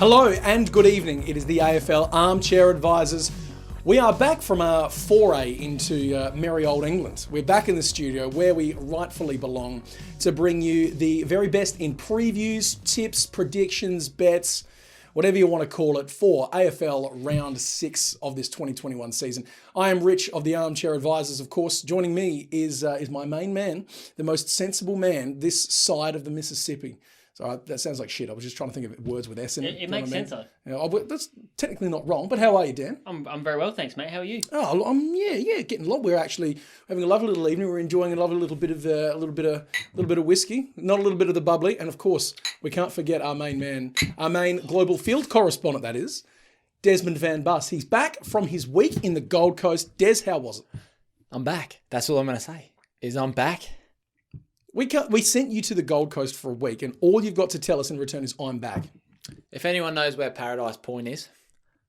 Hello and good evening. It is the AFL Armchair Advisors. We are back from our foray into merry old England. We're back in the studio where we rightfully belong to bring you the very best in previews, tips, predictions, bets, whatever you want to call it, for AFL Round 6 of this 2021 season. I am Rich of the Armchair Advisors, of course. Joining me is my main man, the most sensible man this side of the Mississippi. So that sounds like shit. I was just trying to think of words with S in it. It makes sense, though. Yeah, that's technically not wrong, but how are you, Dan? I'm very well, thanks, mate. How are you? Oh, getting along. We're actually having a lovely little evening. We're enjoying a lovely little bit of whiskey, not a little bit of the bubbly, and of course, we can't forget our main man, our main global field correspondent. That is Desmond Van Buss. He's back from his week in the Gold Coast. Des, how was it? I'm back. That's all I'm going to say. Is I'm back. We sent you to the Gold Coast for a week, and all you've got to tell us in return is I'm back. If anyone knows where Paradise Point is,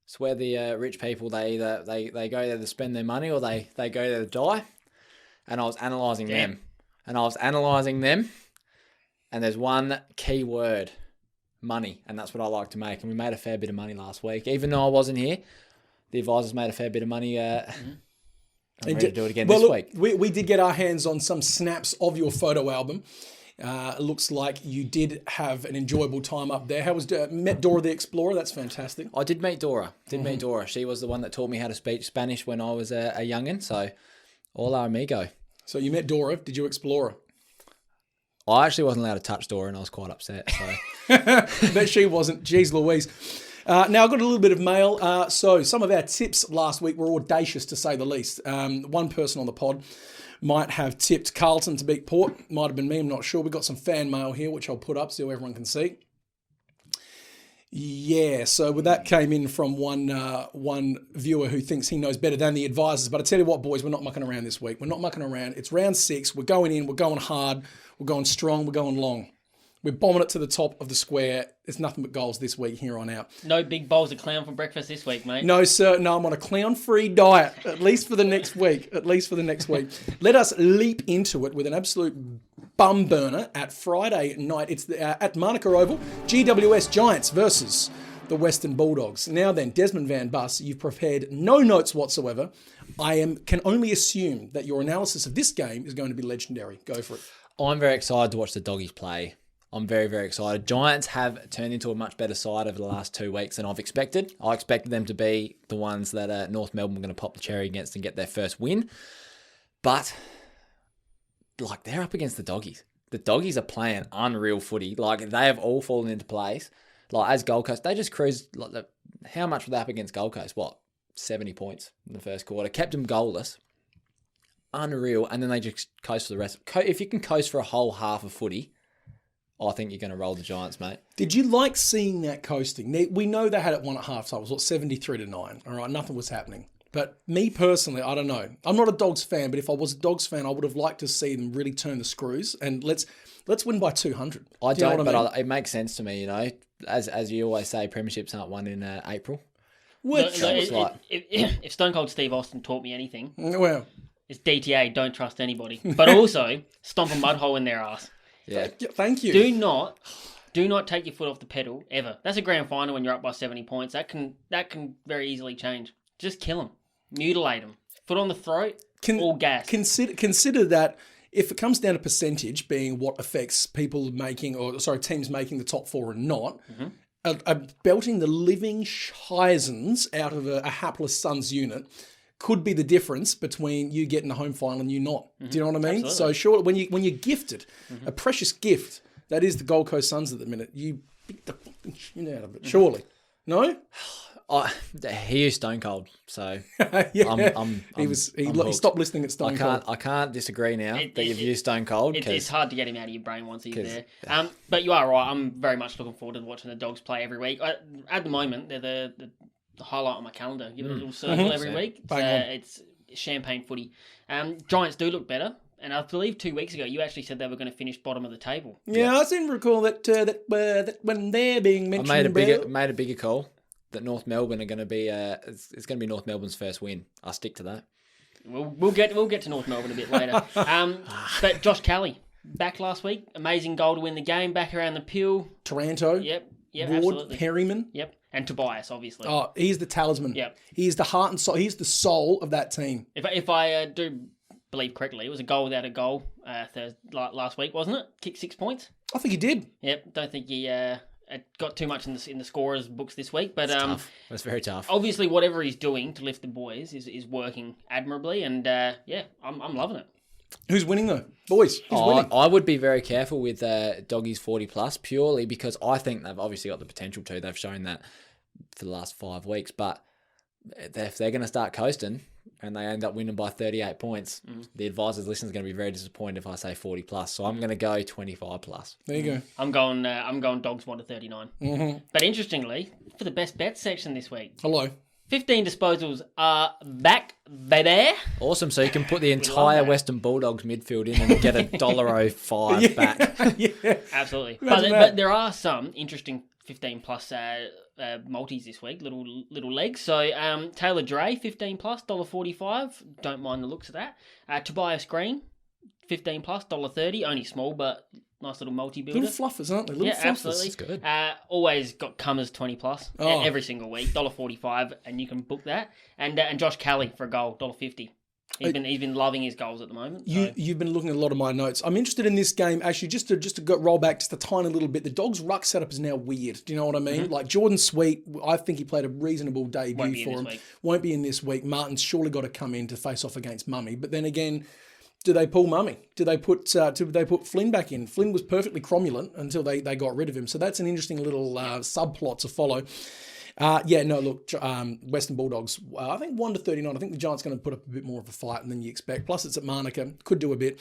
it's where the rich people, they either they go there to spend their money or they go there to die. And I was analysing them. And there's one key word, money. And that's what I like to make. And we made a fair bit of money last week. Even though I wasn't here, the advisors made a fair bit of money. I'm ready to do it again this week. We did get our hands on some snaps of your photo album. It looks like you did have an enjoyable time up there. How was met Dora the Explorer? That's fantastic. I did meet Dora. Meet Dora. She was the one that taught me how to speak Spanish when I was a youngin'. So, hola amigo. So you met Dora. Did you explore her? I actually wasn't allowed to touch Dora, and I was quite upset. So, but she wasn't. Jeez Louise. Now, I've got a little bit of mail. So some of our tips last week were audacious, to say the least. One person on the pod might have tipped Carlton to beat Port. Might have been me, I'm not sure. We've got some fan mail here, which I'll put up so everyone can see. Yeah, so that came in from one viewer who thinks he knows better than the advisors. But I tell you what, boys, we're not mucking around this week. We're not mucking around. It's round 6. We're going in. We're going hard. We're going strong. We're going long. We're bombing it to the top of the square. It's nothing but goals this week here on out. No big bowls of clown for breakfast this week, mate. No, sir. No, I'm on a clown-free diet, at least for the next week. Let us leap into it with an absolute bum burner at Friday night. It's at Manuka Oval, GWS Giants versus the Western Bulldogs. Now then, Desmond Van Buss, you've prepared no notes whatsoever. Can only assume that your analysis of this game is going to be legendary. Go for it. I'm very excited to watch the doggies play. I'm very, very excited. Giants have turned into a much better side over the last 2 weeks than I've expected. I expected them to be the ones that North Melbourne were going to pop the cherry against and get their first win. But, they're up against the doggies. The doggies are playing unreal footy. They have all fallen into place. As Gold Coast, they just cruised. How much were they up against Gold Coast? 70 points in the first quarter. Kept them goalless. Unreal. And then they just coast for the rest. If you can coast for a whole half of footy, I think you're going to roll the Giants, mate. Did you like seeing that coasting? We know they had it won at half-time. It was 73-9. All right, nothing was happening. But me personally, I don't know. I'm not a Dogs fan, but if I was a Dogs fan, I would have liked to see them really turn the screws and let's win by 200. It makes sense to me, As you always say, premierships aren't won in April. If Stone Cold Steve Austin taught me anything, well, it's DTA, don't trust anybody. But also, stomp a mud hole in their ass. Yeah. Thank you. Do not take your foot off the pedal ever. That's a grand final when you're up by 70 points. That can very easily change. Just kill them, mutilate them, foot on the throat, all gas. Consider that if it comes down to percentage being what affects teams making the top 4 and not. Mm-hmm. Belting the living Shizens out of a hapless Suns unit could be the difference between you getting a home final and you not. Mm-hmm. Do you know what I mean? Absolutely. So sure, when you're gifted a precious gift that is the Gold Coast Suns at the minute, you beat the fucking shit out of it. Surely, no? He is Stone Cold, so yeah. He stopped listening at Stone Cold. I can't disagree now that you've used Stone Cold. It's hard to get him out of your brain once he's there. But you are right. I'm very much looking forward to watching the Dogs play every week. At the moment, they're the highlight on my calendar. Give it a little circle every week. It's champagne footy. Giants do look better. And I believe 2 weeks ago, you actually said they were going to finish bottom of the table. Yeah, I seem to recall that when they're being mentioned. I made a bigger call that North Melbourne are going to be. It's going to be North Melbourne's first win. I'll stick to that. We'll get to North Melbourne a bit later. But Josh Kelly back last week, amazing goal to win the game. Back around the pill. Taranto. Yep. Yep, Ward, absolutely. Perryman. Yep, and Tobias, obviously. Oh, he's the talisman. Yep. He is the heart and soul. He's the soul of that team. If I do believe correctly, it was a goal without a goal last week, wasn't it? Kicked 6 points. I think he did. Yep, don't think he got too much in the scorers' books this week, but tough. That's very tough. Obviously, whatever he's doing to lift the boys is working admirably, and I'm loving it. Who's winning though, boys? Who's winning? I would be very careful with Doggies 40+ purely because I think they've obviously got the potential to. They've shown that for the last 5 weeks, but if they're going to start coasting and they end up winning by 38 points, the advisors listening is going to be very disappointed if I say 40+. So I'm going to go 25+. There you go. I'm going Dogs 1-39. Mm-hmm. But interestingly, for the best bet section this week, Hello. 15 disposals are back, baby. Awesome. So you can put the entire Western Bulldogs midfield in and get $1.05 back. Yeah. Absolutely. Imagine But there are some interesting 15+ multis this week, little legs. So Taylor Dre, 15+, $1.45. Don't mind the looks of that. Tobias Green, 15+, $1.30. Only small, but nice little multi-builder. Little fluffers, aren't they? Little fluffers. Absolutely. That's good. Always got Cummers 20+ every single week, $1.45, and you can book that. And Josh Kelly for a goal, $1.50. He's been loving his goals at the moment. You've been looking at a lot of my notes. I'm interested in this game actually. Just to roll back just a tiny little bit. The Dogs' ruck setup is now weird. Do you know what I mean? Like Jordan Sweet, I think he played a reasonable debut for him. Won't be in this week. Martin's surely got to come in to face off against Mummy. But then again, do they pull Mummy? Do they put Flynn back in? Flynn was perfectly cromulent until they got rid of him. So that's an interesting little subplot to follow. Western Bulldogs, I think 1-39. I think the Giants going to put up a bit more of a fight than you expect. Plus, it's at Manuka. Could do a bit.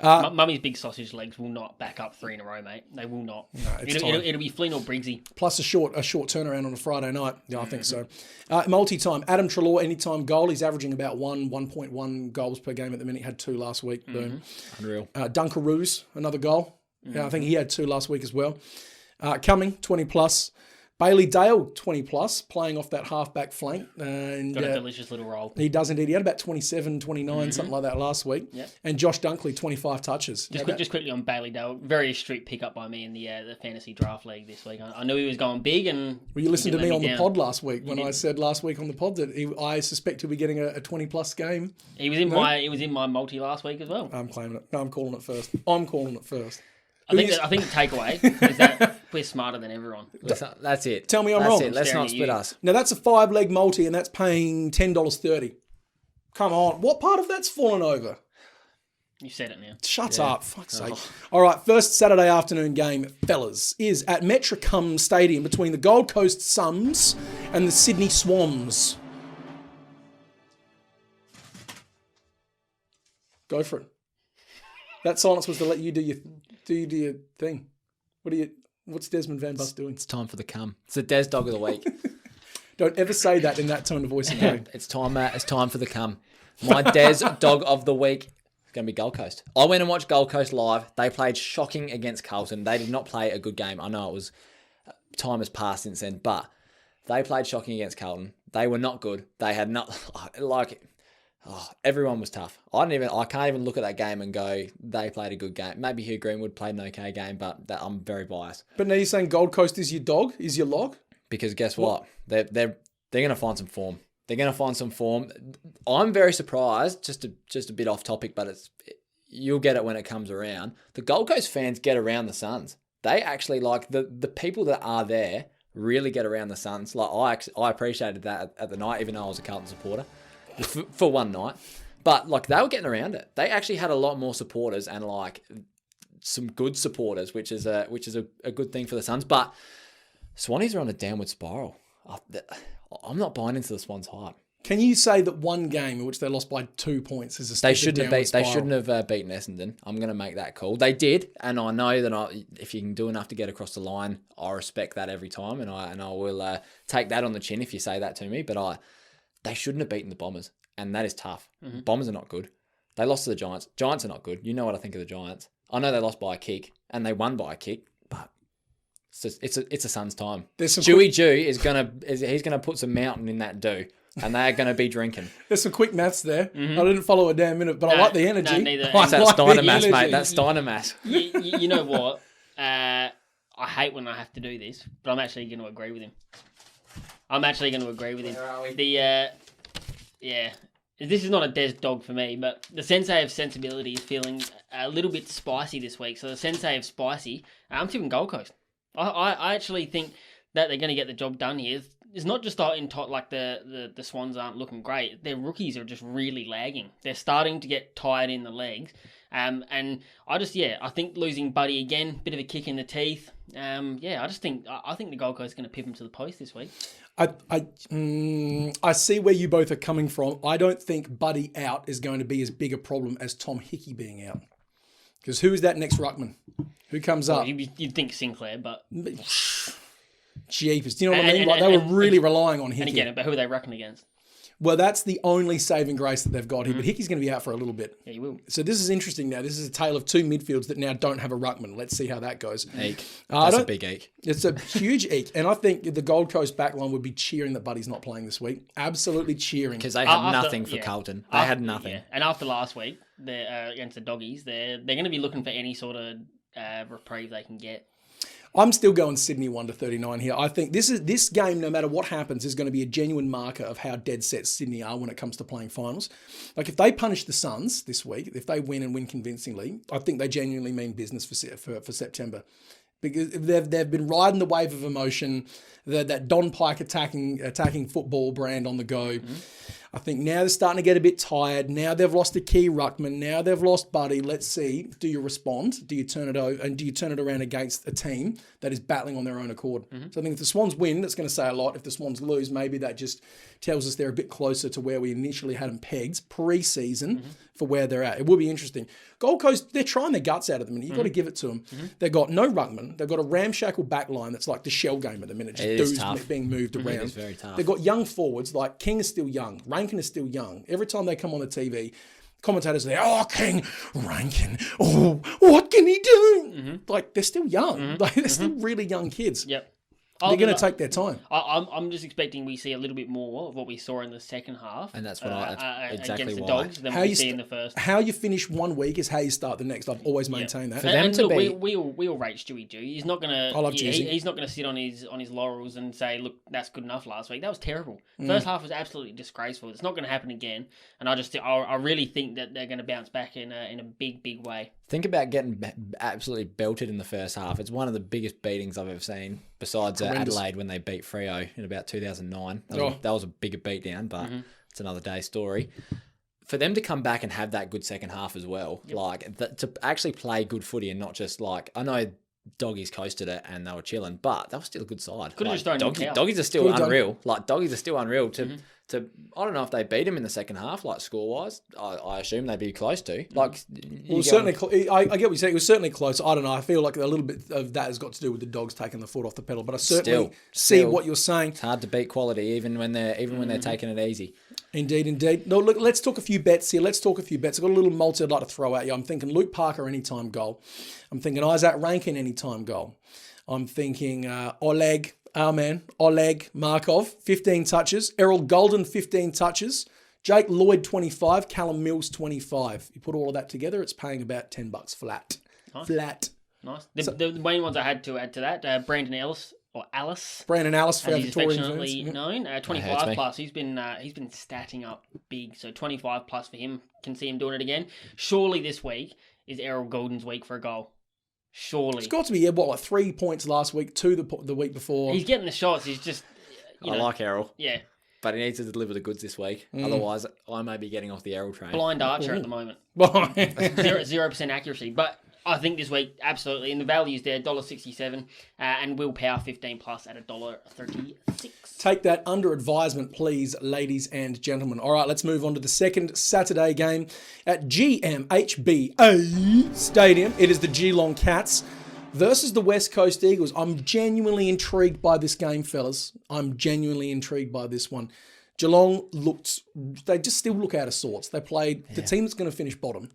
Mummy's big sausage legs will not back up 3 in a row, mate. They will not. No, it'll be Flynn or Briggsy. Plus a short turnaround on a Friday night. Yeah, I think so. Multi-time. Adam Treloar, anytime goal. He's averaging about 1.1 goals per game at the minute. He had 2 last week. Boom. Unreal. Dunkaroos, another goal. Yeah, I think he had 2 last week as well. Cumming, 20+. Bailey Dale, 20+, playing off that half-back flank. And got a delicious little role. He does indeed. He had about 27, 29, something like that last week. Yep. And Josh Dunkley, 25 touches. Just quickly on Bailey Dale, very astute pickup by me in the fantasy draft league this week. I knew he was going big. And well, you listened to me on the pod last week when I said last week on the pod that I suspect he'll be getting a 20+ game. He was in my multi last week as well. I'm claiming it. No, I'm calling it first. I think the takeaway is that we're smarter than everyone. That's it. Tell me I'm wrong. Let's not split us. Now, that's a 5-leg multi, and that's paying $10.30. Come on. What part of that's fallen over? You said it now. Shut up. Fuck's sake. All right, first Saturday afternoon game, fellas, is at Metricum Stadium between the Gold Coast Sums and the Sydney Swans. Go for it. That silence was to let you do your thing. What's Desmond Van Buss doing? It's time for the cum. It's the Des Dog of the week. Don't ever say that in that tone of voice again. It's time for the cum. My Des Dog of the week is going to be Gold Coast. I went and watched Gold Coast live. They played shocking against Carlton. They did not play a good game. I know time has passed since then, but they played shocking against Carlton. They were not good. They had not everyone was tough. I can't even look at that game and go, they played a good game. Maybe Hugh Greenwood played an okay game, but I'm very biased. But now you're saying Gold Coast is your dog? Is your log? Because guess what? They're going to find some form. They're going to find some form. I'm very surprised, just a bit off topic, but you'll get it when it comes around. The Gold Coast fans get around the Suns. They actually, like, the people that are there really get around the Suns. Like, I appreciated that at the night, even though I was a Carlton supporter. For one night. But like they were getting around it. They actually had a lot more supporters and like some good supporters, which is a good thing for the Suns. But Swannies are on a downward spiral. I'm not buying into the Swans hype. Can you say that one game in which they lost by 2 points is a They shouldn't have beaten Essendon. I'm going to make that call. They did, and I know that if you can do enough to get across the line, I respect that every time, and I will take that on the chin if you say that to me. But they shouldn't have beaten the Bombers, and that is tough. Mm-hmm. Bombers are not good. They lost to the Giants. Giants are not good. You know what I think of the Giants. I know they lost by a kick, and they won by a kick, but it's a Suns time. Stewie Jew is gonna put some mountain in that dew, and they are gonna be drinking. There's some quick maths there. Mm-hmm. I didn't follow a damn minute, but I like the energy. No, neither. That's Steiner maths, mate. That's Steiner maths. You know what? I hate when I have to do this, but I'm actually going to agree with him. Where are we? This is not a Des dog for me, but the Sensei of Sensibility is feeling a little bit spicy this week. So the Sensei of Spicy, I'm tipping Gold Coast. I actually think that they're going to get the job done here. It's not just like the Swans aren't looking great. Their rookies are just really lagging. They're starting to get tired in the legs. And I think losing Buddy again, bit of a kick in the teeth. I think the Gold Coast is going to pip him to the post this week. I see where you both are coming from. I don't think Buddy out is going to be as big a problem as Tom Hickey being out. Because who is that next ruckman? Who comes up? You'd think Sinclair, but... Jeepers. Do you know what I mean? They were really relying on Hickey. And again, but who are they reckoning against? Well, that's the only saving grace that they've got here. But Hickey's going to be out for a little bit. Yeah, he will. So this is interesting now. This is a tale of two midfields that now don't have a ruckman. Let's see how that goes. Eek. That's a big eek. It's a huge eek. And I think the Gold Coast backline would be cheering that Buddy's not playing this week. Absolutely cheering. Because they had nothing for Carlton. They had nothing. Yeah. And after last week, against the Doggies, they're going to be looking for any sort of reprieve they can get. I'm still going Sydney 1-39 here. I think this game, no matter what happens, is going to be a genuine marker of how dead set Sydney are when it comes to playing finals. Like if they punish the Suns this week, if they win and win convincingly, I think they genuinely mean business for September. Because they've been riding the wave of emotion, that Don Pike attacking football brand on the go. I think now they're starting to get a bit tired. Now they've lost a key ruckman. Now they've lost Buddy. Let's see. Do you respond? Do you turn it over? And do you turn it around against a team that is battling on their own accord? So I think if the Swans win, that's going to say a lot. If the Swans lose, maybe that just tells us they're a bit closer to where we initially had them pegged pre-season for where they're at. It will be interesting. Gold Coast, they're trying their guts out at the minute. You've got to give it to them. They've got no ruckman. They've got a ramshackle back line that's like the shell game at the minute. Just dudes being moved around. It is very tough. They've got young forwards, like King is still young. Rankin is still young. Every time they come on the TV, commentators are there, oh, King, Rankin, oh, what can he do? Like, they're still young. Like, they're still really young kids. Yep. They're going to take their time. I'm just expecting we see a little bit more of what we saw in the second half. And that's what exactly against the why. Dogs than we see in the first. How you finish one week is how you start the next. I've always maintained that. For them to be... we all rate Stewie Dew. He's not going to... I love Jersey. He's not going to sit on his laurels and say, look, that's good enough last week. That was terrible. First half was absolutely disgraceful. It's not going to happen again. And I really think that they're going to bounce back in a big, big way. Think about getting absolutely belted in the first half. It's one of the biggest beatings I've ever seen, besides Adelaide when they beat Freo in about 2009. That was a bigger beatdown, but it's another day's story. For them to come back and have that good second half as well, to actually play good footy and not just like, I know Doggies coasted it and they were chilling, but that was still a good side. Could have just thrown Doggies are still unreal. Doggies are still unreal to I don't know if they beat him in the second half, like score-wise. I assume they'd be close to. Certainly, I get what you're saying. It was certainly close. I don't know. I feel like a little bit of that has got to do with the Dogs taking the foot off the pedal. But I certainly see what you're saying. It's hard to beat quality, even when they're taking it easy. Indeed. No, look, let's talk a few bets here. I've got a little multi I'd like to throw at you. I'm thinking Luke Parker anytime goal. I'm thinking Isaac Rankin anytime goal. I'm thinking Oleg Markov, 15 touches. Errol Golden, 15 touches. Jake Lloyd, 25. Callum Mills, 25. You put all of that together, it's paying about $10 flat. Nice. Flat. Nice. The main ones I had to add to that, Brandon Ellis, or Alice. Brandon Alice, for as he's Victorian affectionately fans. known. 25 plus. He's been statting up big. So 25 plus for him. Can see him doing it again. Surely this week is Errol Golden's week for a goal. Surely. It's got to be, 3 points last week, 2 the week before. He's getting the shots. He's just... I like Errol. Yeah. But he needs to deliver the goods this week. Otherwise, I may be getting off the Errol train. Blind Archer at the moment. 0% accuracy. But I think this week, absolutely. And the value's there, $1.67. And Willpower 15 plus at $1.36. Take that under advisement, please, ladies and gentlemen. All right, let's move on to the second Saturday game at GMHBA Stadium. It is the Geelong Cats versus the West Coast Eagles. I'm genuinely intrigued by this game, fellas. I'm genuinely intrigued by this one. Geelong they just still look out of sorts. They played the team that's going to finish bottom,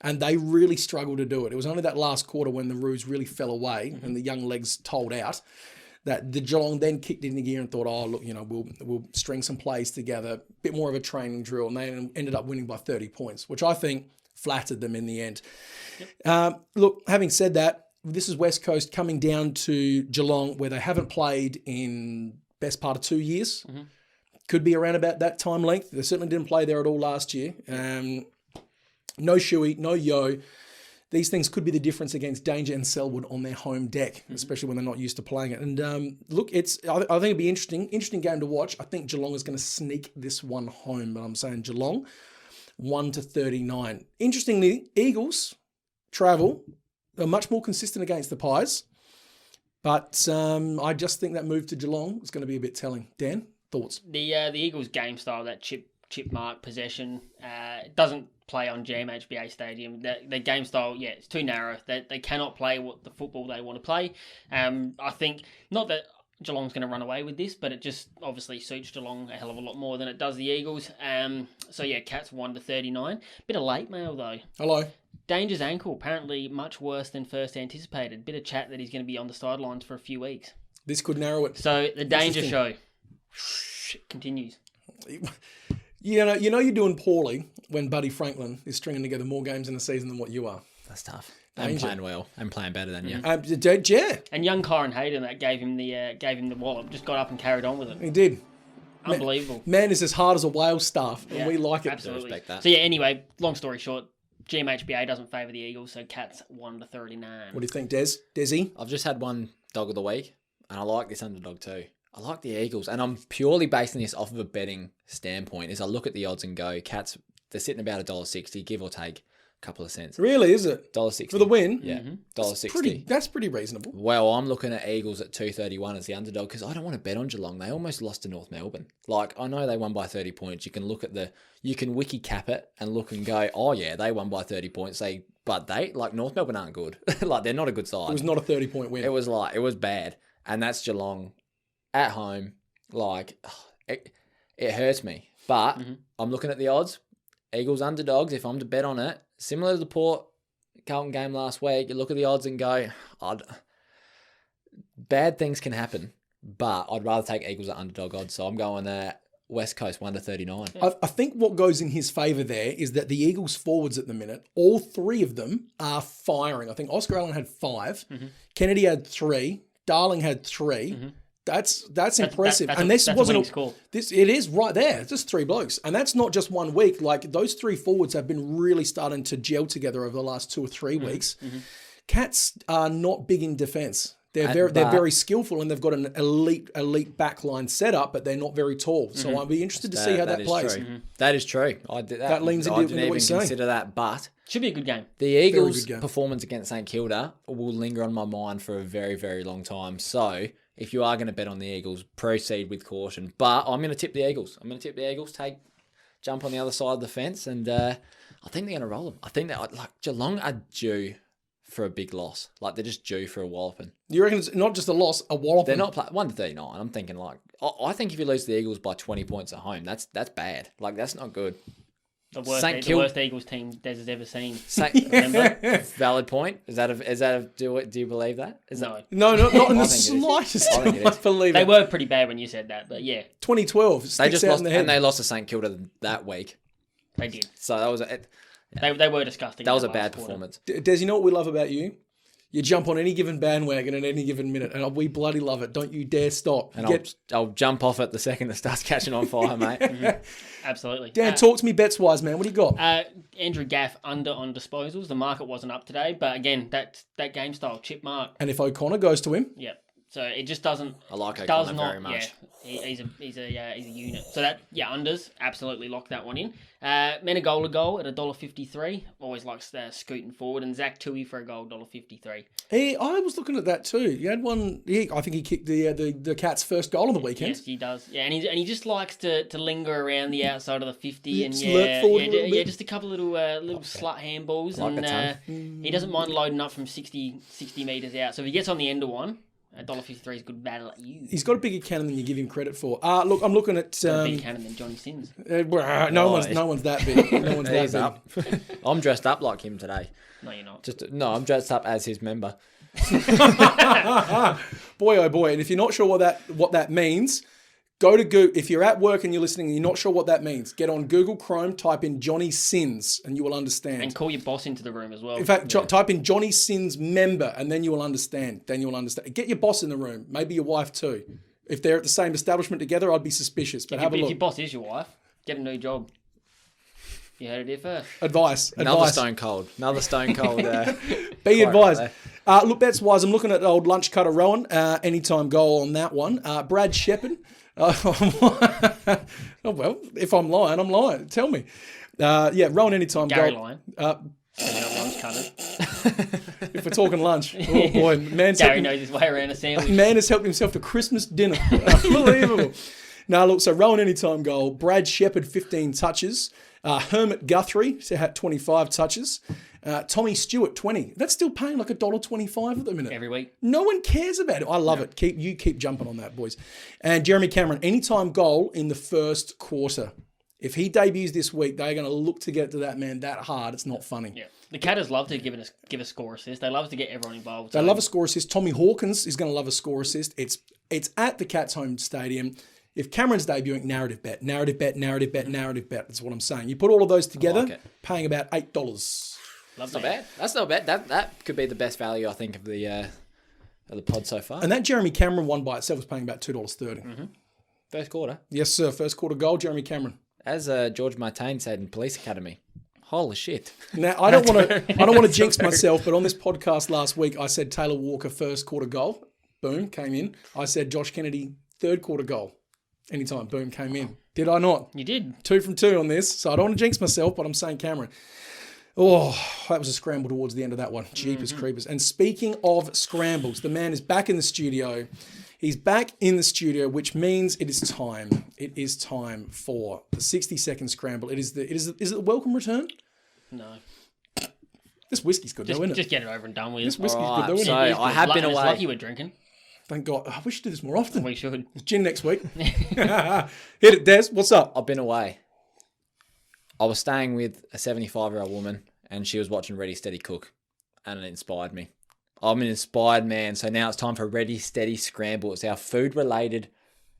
and they really struggled to do it. It was only that last quarter when the Roos really fell away and the young legs told out that the Geelong then kicked into gear and thought, we'll string some plays together, a bit more of a training drill, and they ended up winning by 30 points, which I think flattered them in the end. Look, having said that, this is West Coast coming down to Geelong, where they haven't played in best part of 2 years. Mm-hmm. Could be around about that time length. They certainly didn't play there at all last year. No Shuey, no Yo. These things could be the difference against Danger and Selwood on their home deck, especially when they're not used to playing it. And look, I think it'll be interesting game to watch. I think Geelong is going to sneak this one home, but I'm saying Geelong 1-39. Interestingly, Eagles travel are much more consistent against the Pies, but I just think that move to Geelong is going to be a bit telling. Dan, thoughts? The Eagles game style, that chip mark possession, doesn't play on GMHBA Stadium. The game style, it's too narrow. They cannot play what the football they want to play. I think, not that Geelong's going to run away with this, but it just obviously suits Geelong a hell of a lot more than it does the Eagles. Cats 1-39. Bit of late mail though. Hello. Danger's ankle, apparently much worse than first anticipated. Bit of chat that he's going to be on the sidelines for a few weeks. This could narrow it. So the Danger show continues. You know you're doing poorly when Buddy Franklin is stringing together more games in a season than what you are. That's tough. I'm playing well. I'm playing better than you. Yeah. And young Kyron Hayden, that gave him the wallop, just got up and carried on with it. He did. Unbelievable. Man is as hard as a Wales staff, and we like it. Absolutely. Respect that. So anyway, long story short, GMHBA doesn't favour the Eagles, so Cats 1-39. What do you think, Desi? I've just had one dog of the week, and I like this underdog too. I like the Eagles, and I'm purely basing this off of a betting standpoint. Is I look at the odds and go, Cats, they're sitting about $1.60, give or take a couple of cents. Really, is it? $1.60 for the win? Yeah, $1.60. That's pretty reasonable. Well, I'm looking at Eagles at 2.31 as the underdog because I don't want to bet on Geelong. They almost lost to North Melbourne. Like, I know they won by 30 points. You can look at you can wiki cap it and look and go, oh yeah, they won by 30 points. But North Melbourne aren't good. Like, they're not a good side. It was not a 30-point win. It was bad, and that's Geelong at home. Like, it hurts me. But I'm looking at the odds. Eagles underdogs, if I'm to bet on it, similar to the Port Carlton game last week, you look at the odds and go, bad things can happen, but I'd rather take Eagles at underdog odds. So I'm going West Coast 1-39. Yeah. I think what goes in his favour there is that the Eagles forwards at the minute, all three of them are firing. I think Oscar Allen had 5, Kennedy had 3, Darling had 3. That's impressive. This wasn't a score. It is right there. It's just 3 blokes. And that's not just 1 week. Like, those 3 forwards have been really starting to gel together over the last 2 or 3 weeks. Cats are not big in defence. They're very skillful, and they've got an elite backline setup, but they're not very tall. So I'd be interested to see how that plays. That is true. That leans into what you're saying. Consider that, but should be a good game. The Eagles' performance against St Kilda will linger on my mind for a very, very long time. So if you are going to bet on the Eagles, proceed with caution. But I'm going to tip the Eagles. Jump on the other side of the fence, and I think they're going to roll them. I think that Geelong are due for a big loss. Like, they're just due for a walloping. You reckon it's not just a loss, a walloping? They're not 1-39. I'm thinking, I think if you lose the Eagles by 20 points at home, that's bad. Like, that's not good. The worst Eagles team Des has ever seen. Valid point. Do you believe that? No, not in the slightest. I believe they were pretty bad when you said that, but yeah. 2012. They just lost, and they lost to St Kilda that week. They did. So that was They were disgusting. That was a bad performance. Des, you know what we love about you? You jump on any given bandwagon at any given minute, and we bloody love it. Don't you dare stop. And I'll jump off it the second it starts catching on fire, mate. Absolutely. Dan, talk to me bets-wise, man. What do you got? Andrew Gaff under on disposals. The market wasn't up today, but again, that game style, chip mark. And if O'Connor goes to him? Yep. So it just doesn't. I like O'Connor very much. Yeah, he's a unit. So that unders, absolutely lock that one in. Menegola goal at $1.53. Always likes scooting forward, and Zach Tui for a goal, $1.53. I was looking at that too. He had one. I think he kicked the Cats' first goal on the weekend. Yes, he does. Yeah, and he just likes to linger around the outside of the 50 and just a couple of little slut handballs, and he doesn't mind loading up from 60 meters out. So if he gets on the end of one. $1.53 is good battle at you. He's got a bigger cannon than you give him credit for. Look, I'm looking at a bigger cannon than Johnny Sins. No one's that big. No one's that big. I'm dressed up like him today. No, you're not. I'm dressed up as his member. Boy, oh boy! And if you're not sure what that means, Go to Google. If you're at work and you're listening and you're not sure what that means, get on Google Chrome, type in Johnny Sins, and you will understand. And call your boss into the room as well. In fact, type in Johnny Sins member, and then you will understand. Get your boss in the room, maybe your wife too. If they're at the same establishment together, I'd be suspicious. But have a look. If your boss is your wife, get a new job. You heard it here first. Advice. Another stone cold. Be advised. Look, bets wise, I'm looking at old lunch cutter Rowan. Anytime goal on that one. Brad Shepherd. Oh, well, if I'm lying, I'm lying. Tell me. Rowan anytime Gary goal. Lyon. If we're talking lunch. Oh, boy. Gary knows his way around a sandwich. Man has helped himself to Christmas dinner. Unbelievable. Look, so Rowan anytime goal. Brad Shepherd, 15 touches. Hermit Guthrie had 25 touches. Tommy Stewart, 20. That's still paying like $1.25 at the minute. Every week. No one cares about it. I love it. Keep jumping on that, boys. And Jeremy Cameron, anytime goal in the first quarter. If he debuts this week, they're going to look to get to that man that hard. It's not funny. Yeah. The Catters love to give a score assist. They love to get everyone involved. They love a score assist. Tommy Hawkins is going to love a score assist. It's at the Cats' home stadium. If Cameron's debuting, narrative bet. That's what I'm saying. You put all of those together, paying about $8. That's not bad. That's not bad. That could be the best value, I think, of the pod so far. And that Jeremy Cameron one by itself was paying about $2.30. Mm-hmm. First quarter. Yes, sir. First quarter goal, Jeremy Cameron. As George Martin said in Police Academy. Holy shit. Now I don't want to jinx myself, but on this podcast last week I said Taylor Walker first quarter goal. Boom, came in. I said Josh Kennedy third quarter goal. Anytime, boom, came in. Did I not? You did. 2 from 2 on this, so I don't want to jinx myself, but I'm saying Cameron. Oh, that was a scramble towards the end of that one. Jeepers creepers. And speaking of scrambles, the man is back in the studio. He's back in the studio, which means it is time. It is time for the 60-second scramble. Is it the welcome return? No. This whiskey's good, though, isn't it? Just get it over and done with. This whiskey's good, though, isn't so it? I have been away. It's lucky we're drinking. Thank God. I wish to do this more often. We should. Gin next week. Hit it, Des. What's up? I've been away. I was staying with a 75-year-old woman, and she was watching Ready, Steady, Cook, and it inspired me. I'm an inspired man, so now it's time for Ready, Steady, Scramble. It's our food-related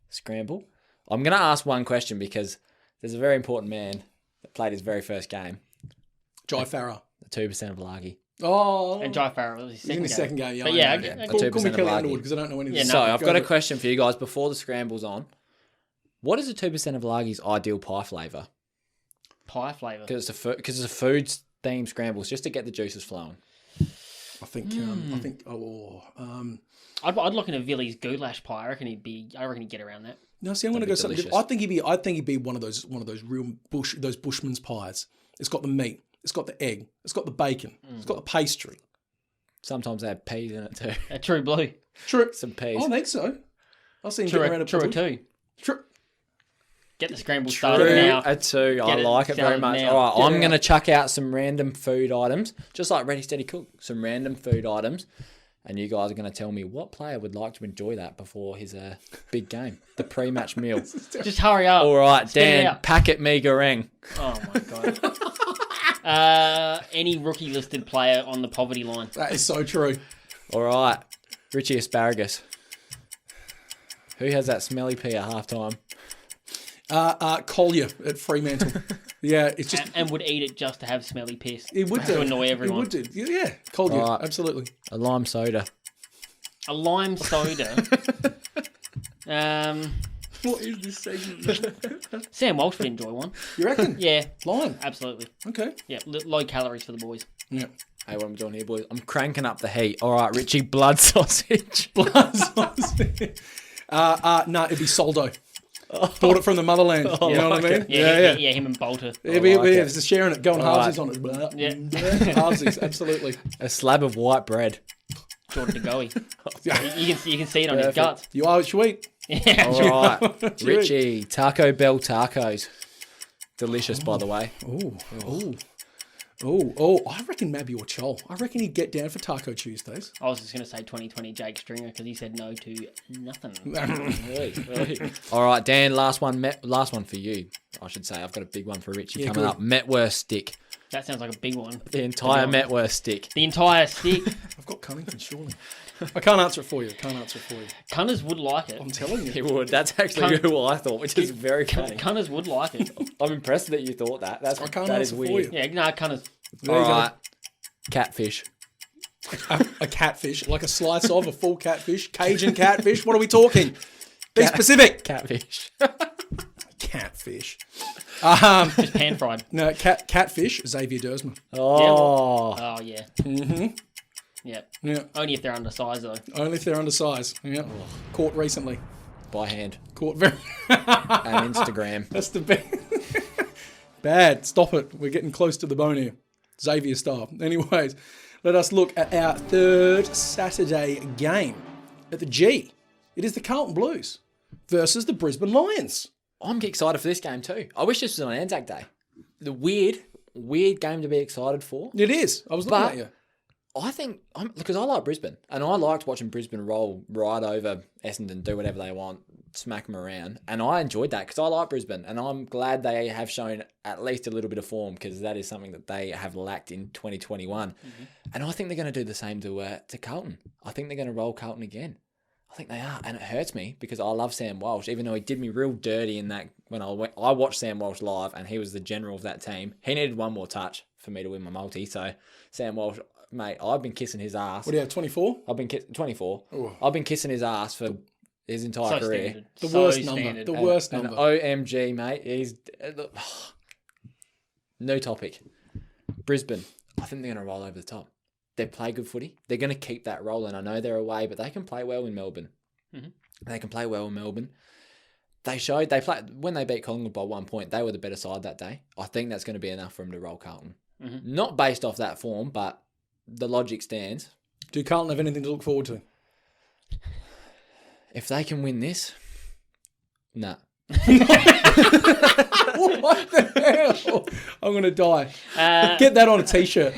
scramble. I'm going to ask one question because there's a very important man that played his very first game. Jai Farah. The 2% of Lagi. Oh. And Jai Farah was his second game. Yeah, but call me Kelly Underwood because I don't know anything. Yeah, so I've got a question for you guys before the scramble's on. What is the 2% of Lagi's ideal pie flavour? Pie flavour? Because it's a food-themed scramble. It's just to get the juices flowing. I think. I'd look in a Villy's goulash pie. I reckon he'd get around that. No, see, I'm going to go something different. I think he'd be one of those real bushman's pies. It's got the meat. It's got the egg. It's got the bacon. It's got the pastry. Sometimes they have peas in it too. A true blue. True. Some peas. I think so. I've seen true around or two. True. Get the scramble started now. A two. I like it very much. Now. All right, I'm going to chuck out some random food items, just like Ready, Steady, Cook. Some random food items. And you guys are going to tell me what player would like to enjoy that before his big game, the pre-match meal. Just hurry up. All right, Dan, packet me goreng. Oh, my God. Any rookie listed player on the poverty line. That is so true. All right, Richie Asparagus. Who has that smelly pea at halftime? Collier at Fremantle. Yeah, it's just... And would eat it just to have smelly piss. It would do. To annoy everyone. It would do. Yeah, Collier, Right. Absolutely. A lime soda. A lime soda. What is this segment? Sam Walsh would enjoy one. You reckon? Yeah. Lime? Absolutely. Okay. Yeah, low calories for the boys. Yeah. Hey, what am I doing here, boys? I'm cranking up the heat. All right, Richie, blood sausage. Blood sausage. No, it'd be Soldo. Bought it from the motherland. You know what I mean? Yeah, him and Bolter. It's sharing it, going halvesies on it. Yeah. Halvesies, absolutely. A slab of white bread. Jordan DeGoey. You can see it on his guts. You are what you eat. Yeah. All right, Richie, Taco Bell tacos. Delicious, by the way. Oh, I reckon Mabby or Chol. I reckon he'd get down for Taco Tuesdays. I was just going to say 2020 Jake Stringer because he said no to nothing. All right, Dan, last one for you. I should say I've got a big one for Richie coming up. Mettwurst stick. That sounds like a big one. The entire mettwurst stick. The entire stick. I've got Cunnington, surely. I can't answer it for you. Cunners would like it. I'm telling you. He would. That's actually who I thought, which is very funny. Cunners would like it. I'm impressed that you thought that. That is weird. Yeah, no, Cunners. There you All right. Catfish. A catfish, like a slice of a full catfish, Cajun catfish. What are we talking? Be specific. Catfish. Catfish. Just pan fried. No, catfish. Xavier Dersma. Oh. Oh, yeah. Mm-hmm. Yep. Yeah. Only if they're undersized, though. Only if they're undersized. Yeah. Caught recently. By hand. Caught very. And Instagram. That's the bad. Bad. Stop it. We're getting close to the bone here. Xavier style. Anyways, let us look at our third Saturday game at the G. It is the Carlton Blues versus the Brisbane Lions. I'm excited for this game too. I wish this was on ANZAC Day. The weird game to be excited for. It is. I was looking at you. I think, because I like Brisbane, and I liked watching Brisbane roll right over Essendon, do whatever they want, smack them around, and I enjoyed that because I like Brisbane, and I'm glad they have shown at least a little bit of form because that is something that they have lacked in 2021, and I think they're going to do the same to Carlton. I think they're going to roll Carlton again. I think they are, and it hurts me because I love Sam Walsh, even though he did me real dirty in that when I watched Sam Walsh live, and he was the general of that team. He needed one more touch for me to win my multi, so Sam Walsh. Mate, I've been kissing his ass. What do you have, 24? I've been 24. Ooh. I've been kissing his ass for his entire career. The worst number. The worst number. OMG, mate. He's no topic. Brisbane. I think they're going to roll over the top. They play good footy. They're going to keep that rolling. I know they're away, but they can play well in Melbourne. They can play well in Melbourne. When they beat Collingwood by 1 point, they were the better side that day. I think that's going to be enough for them to roll Carlton. Not based off that form, but the logic stands. Do Carlton have anything to look forward to? If they can win this, nah. What the hell? I'm going to die. Get that on a T-shirt.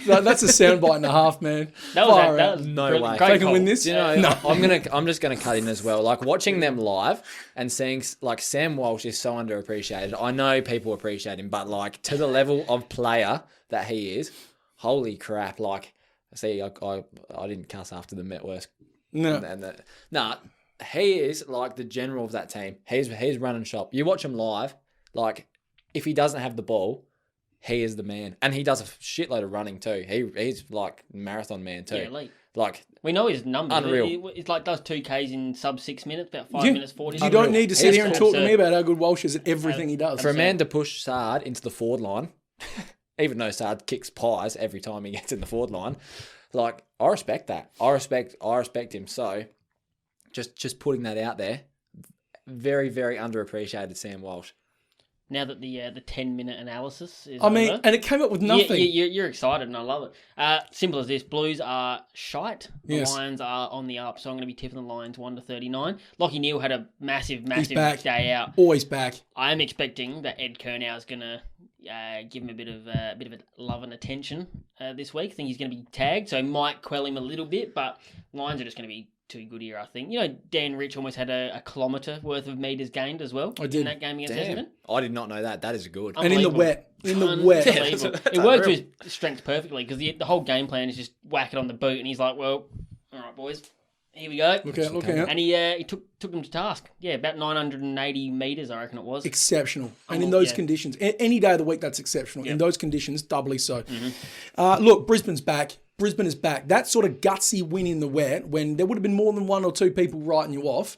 That's a soundbite and a half, man. That was no way. If they can win this, no. No. I'm just gonna cut in as well. Like watching them live and seeing like Sam Walsh is so underappreciated. I know people appreciate him, but like to the level of player that he is, holy crap! Like, see, I didn't cuss after the mettwurst. No. He is like the general of that team. He's running shop. You watch him live, like if he doesn't have the ball, he is the man, and he does a shitload of running too. He's like marathon man too. Yeah, elite. Like we know his numbers. Unreal. It's like does 2Ks in sub 6 minutes, about 5 minutes 40. You don't need to sit here and talk to me about how good Walsh is at everything he does. For a man to push Sard into the forward line, even though Sard kicks pies every time he gets in the forward line, like I respect that. I respect him. So just putting that out there, very, very underappreciated Sam Walsh. Now that the 10-minute analysis is over, and it came up with nothing. You're excited, and I love it. Simple as this: Blues are shite. The Lions are on the up, so I'm going to be tipping the Lions 1-39. Lachie Neale had a massive day out. Always back. I am expecting that Ed Kernow is going to give him a bit of love and attention this week. I think he's going to be tagged, so it might quell him a little bit. But Lions are just going to be too good here, I think. You know, Dan Rich almost had a kilometre worth of metres gained as well in that game against Essendon. I did not know that. That is good. And in the wet. It worked to his strengths perfectly because the whole game plan is just whack it on the boot, and he's like, well, all right, boys, here we go. Look out. And he took them to task. Yeah, about 980 metres, I reckon it was. Exceptional. And in those conditions, any day of the week, that's exceptional. Yep. In those conditions, doubly so. Look, Brisbane's back. Brisbane is back. That sort of gutsy win in the wet, when there would have been more than one or two people writing you off,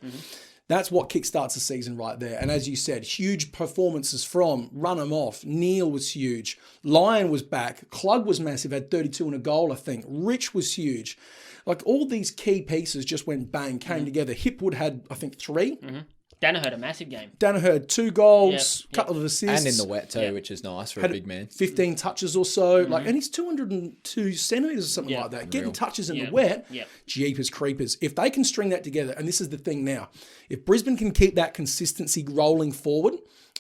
that's what kickstarts the season right there. And as you said, huge performances from Run 'em Off. Neale was huge. Lyon was back. Klug was massive, had 32 and a goal, I think. Rich was huge. Like all these key pieces just went bang, came together. Hipwood had, I think, 3. Danaher had a massive game. Danaher had 2 goals, couple of assists. And in the wet too, which is nice for a big man. 15 touches or so. And he's 202 centimetres or something like that. Unreal. Getting touches in the wet, jeepers creepers. If they can string that together, and this is the thing now, if Brisbane can keep that consistency rolling forward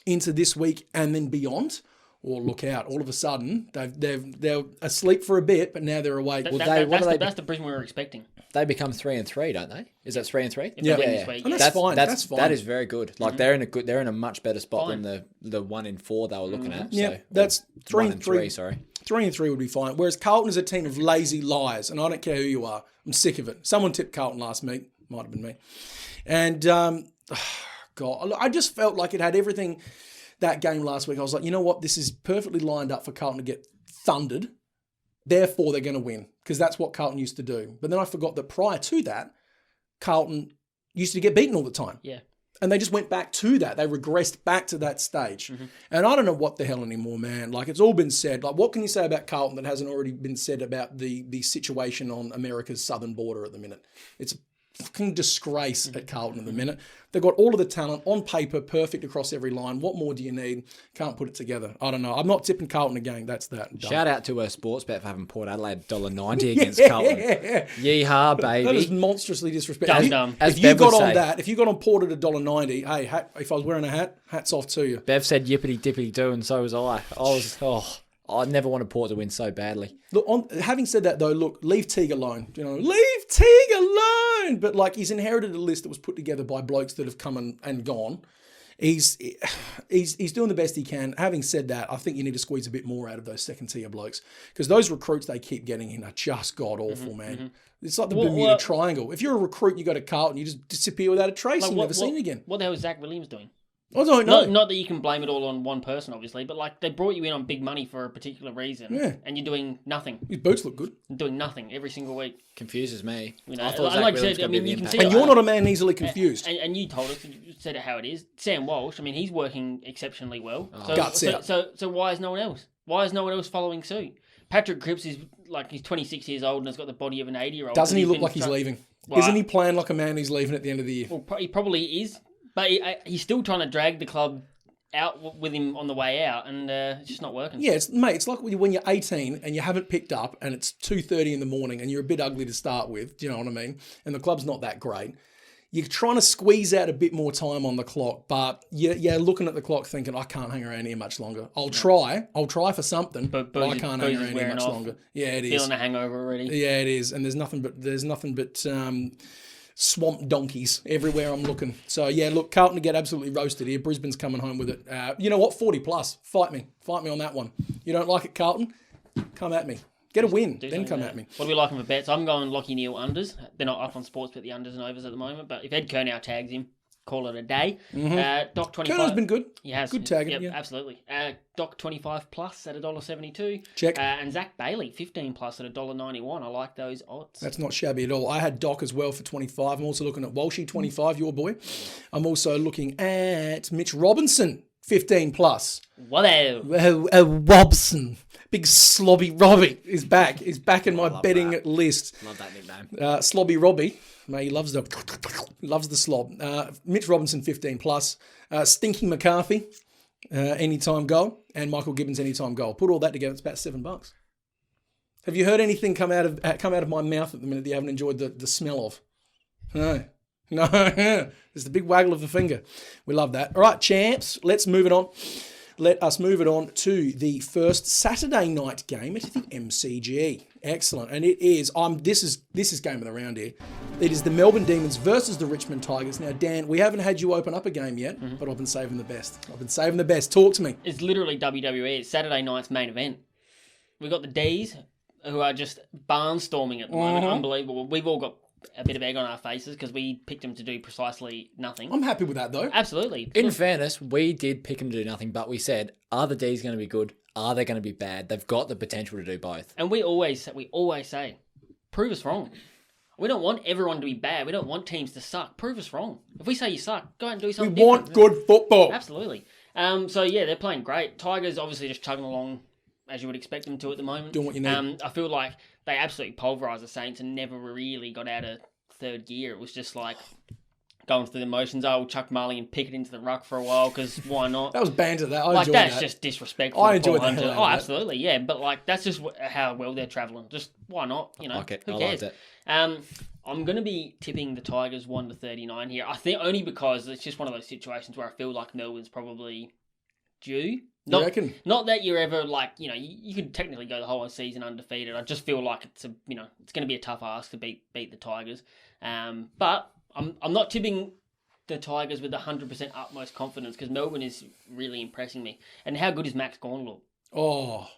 into this week and then beyond, or look out, all of a sudden, they're asleep for a bit, but now they're awake. That's the Brisbane we were expecting. they become 3-3, don't they? Is that 3-3? Yeah, and that's fine. That's fine. That is very good. Like they're in a much better spot than the 1-4 they were looking at. Yeah, so, that's 3-3. Sorry, 3-3 would be fine. Whereas Carlton is a team of lazy liars, and I don't care who you are. I'm sick of it. Someone tipped Carlton last week. Might have been me. And God, I just felt like it had everything. That game last week, I was like, you know what? This is perfectly lined up for Carlton to get thundered. Therefore, they're going to win because that's what Carlton used to do. But then I forgot that prior to that, Carlton used to get beaten all the time. Yeah. And they just went back to that. They regressed back to that stage. And I don't know what the hell anymore, man. Like, it's all been said. Like, what can you say about Carlton that hasn't already been said about the situation on America's southern border at the minute? It's a fucking disgrace at Carlton at the minute. They've got all of the talent on paper, perfect across every line. What more do you need? Can't put it together. I don't know. I'm not tipping Carlton again. That's that. Done. Shout out to Sportsbet for having Port Adelaide $1.90 against Carlton. Yeehaw, baby. That is monstrously disrespectful. Dumb. If you got on that, if you got on Port at $1.90, hey, if I was wearing a hat, hats off to you. Bev said yippity dippity do, and so was I. I never wanted Port to win so badly. Look, having said that though, look, leave Teague alone. Leave Teague alone. But like, he's inherited a list that was put together by blokes that have come and gone. He's doing the best he can. Having said that, I think you need to squeeze a bit more out of those second tier blokes because those recruits they keep getting in are just god awful, man. It's like the Bermuda Triangle. If you're a recruit, you go to Carlton, you just disappear without a trace and never seen again. What the hell is Zach Williams doing? I don't know. Not that you can blame it all on one person, obviously, but like they brought you in on big money for a particular reason, and you're doing nothing. His boots look good. Doing nothing every single week. Confuses me. I thought Zach Williams could be the impact. And you're not a man easily confused. And you told us, you said it how it is. Sam Walsh, he's working exceptionally well. Guts out. So why is no one else? Why is no one else following suit? Patrick Cripps is like he's 26 years old and has got the body of an 80-year-old. Doesn't he look like he's leaving? Well, isn't he playing like a man who's leaving at the end of the year? Well, he probably is, but he's still trying to drag the club out with him on the way out, and it's just not working. Yeah, it's like when you're 18 and you haven't picked up, and it's 2:30 in the morning, and you're a bit ugly to start with. Do you know what I mean? And the club's not that great. You're trying to squeeze out a bit more time on the clock, but you're looking at the clock thinking, I can't hang around here much longer. I'll try for something, but I can't hang around here much longer. Yeah, it is. Feeling a hangover already. Yeah, it is, and there's nothing but swamp donkeys everywhere I'm looking. So, yeah, look, Carlton to get absolutely roasted here. Brisbane's coming home with it. You know what? 40 plus. Fight me on that one. You don't like it, Carlton? Come at me. Get a win, then come at me. What are we liking for bets? I'm going Lockie Neal unders. They're not up on Sportsbet, the unders and overs at the moment, but if Ed Kernow tags him, call it a day. Doc 25. Kernow's been good. He has. Good tagging, yep, yeah. Absolutely. Doc 25 plus at $1.72. Check. And Zach Bailey 15 plus at $1.91. I like those odds. That's not shabby at all. I had Doc as well for 25. I'm also looking at Walshy 25, your boy. I'm also looking at Mitch Robinson 15 plus. Whoa. Robson. Big Slobby Robbie is back. He's back in my betting list. Love that nickname. Slobby Robbie. Mate, he loves the slob. Mitch Robinson 15 plus. Stinky McCarthy anytime goal, and Michael Gibbons anytime goal. Put all that together, it's about $7. Have you heard anything come out of my mouth at the minute that you haven't enjoyed the smell of? No. There's the big waggle of the finger. We love that. All right, champs, let's move it on. Let us move it on to the first Saturday night game at the MCG. Excellent. And it is, this is game of the round here. It is the Melbourne Demons versus the Richmond Tigers. Now, Dan, we haven't had you open up a game yet, but I've been saving the best. Talk to me. It's literally WWE. It's Saturday night's main event. We've got the D's, who are just barnstorming at the moment. Unbelievable. We've all got a bit of egg on our faces because we picked them to do precisely nothing. I'm happy with that, though. Absolutely. In fairness, we did pick them to do nothing, but we said, are the D's going to be good? Are they going to be bad? They've got the potential to do both. And we always say, prove us wrong. We don't want everyone to be bad. We don't want teams to suck. Prove us wrong. If we say you suck, go out and do something different. Want good football. Absolutely. So, yeah, they're playing great. Tigers obviously just chugging along as you would expect them to at the moment. Doing what you need. I feel like they absolutely pulverised the Saints and never really got out of third gear. It was just like going through the motions. We'll chuck Marley and Pickett into the ruck for a while because why not? That was banter. I enjoyed that. That's just disrespectful. I enjoyed that. Oh, absolutely, yeah. But like that's just how well they're travelling. Just why not? You know, who cares? I'm going to be tipping the Tigers 1-39 here. I think only because it's just one of those situations where I feel like Melbourne's probably due. You reckon? Not that you're ever like, you could technically go the whole season undefeated. I just feel like it's going to be a tough ask to beat the Tigers. But I'm not tipping the Tigers with 100% utmost confidence because Melbourne is really impressing me. And how good is Max Gawn look? Oh,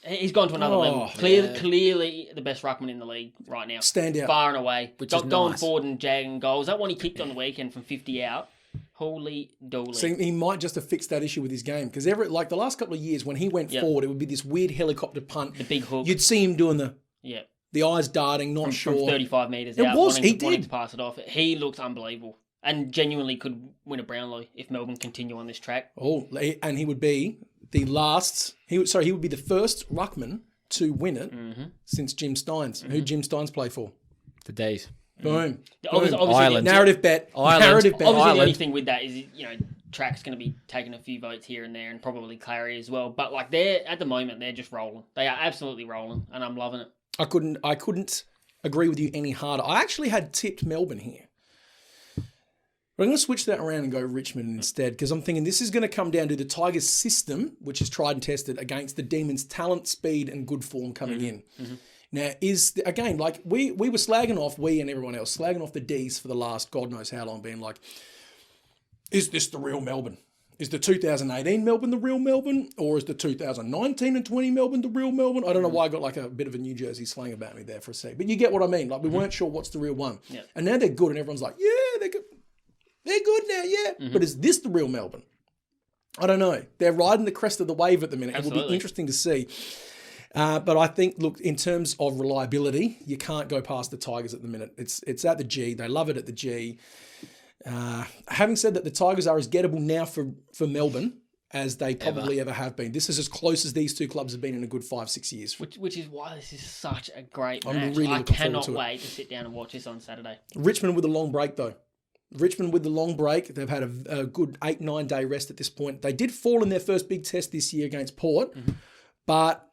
he's gone to another level. Clearly the best ruckman in the league right now. Stand out. Far and away. Which is going nice. forward and jagging goals. That one he kicked on the weekend from 50 out. Holy dolly. See, he might just have fixed that issue with his game because the last couple of years when he went forward, it would be this weird helicopter punt. The big hook. You'd see him doing the eyes darting, not sure. From 35 metres out. Wanting to pass it off. He looks unbelievable and genuinely could win a Brownlow if Melbourne continue on this track. Oh, and he would be the last. He would be the first ruckman to win it since Jim Steins. Who Jim Steins play for? The D's. Boom. Obviously, Ireland. Narrative bet. Ireland. Obviously, the only thing with that is, track's going to be taking a few votes here and there, and probably Clary as well. But at the moment, they're just rolling. They are absolutely rolling, and I'm loving it. I couldn't agree with you any harder. I actually had tipped Melbourne here. But I'm going to switch that around and go Richmond instead because I'm thinking this is going to come down to the Tigers' system, which is tried and tested, against the Demons' talent, speed, and good form coming in. Mm-hmm. Now, like we were slagging off, we and everyone else, slagging off the Ds for the last God knows how long, being like, is this the real Melbourne? Is the 2018 Melbourne the real Melbourne? Or is the 2019 and 20 Melbourne the real Melbourne? I don't know why I got like a bit of a New Jersey slang about me there for a sec. But you get what I mean. Like we weren't sure what's the real one. Yeah. And now they're good and everyone's like, yeah, they're good. They're good now, yeah. Mm-hmm. But is this the real Melbourne? I don't know. They're riding the crest of the wave at the minute. Absolutely. It will be interesting to see. But I think, look, in terms of reliability, you can't go past the Tigers at the minute. It's at the G. They love it at the G. Having said that, the Tigers are as gettable now for Melbourne as they probably ever have been. This is as close as these two clubs have been in a good 5-6 years. Which is why this is such a great match. I'm really looking forward to it. I cannot wait to sit down and watch this on Saturday. Richmond with a long break, though. Richmond with the long break. They've had a good 8-9 day rest at this point. They did fall in their first big test this year against Port, but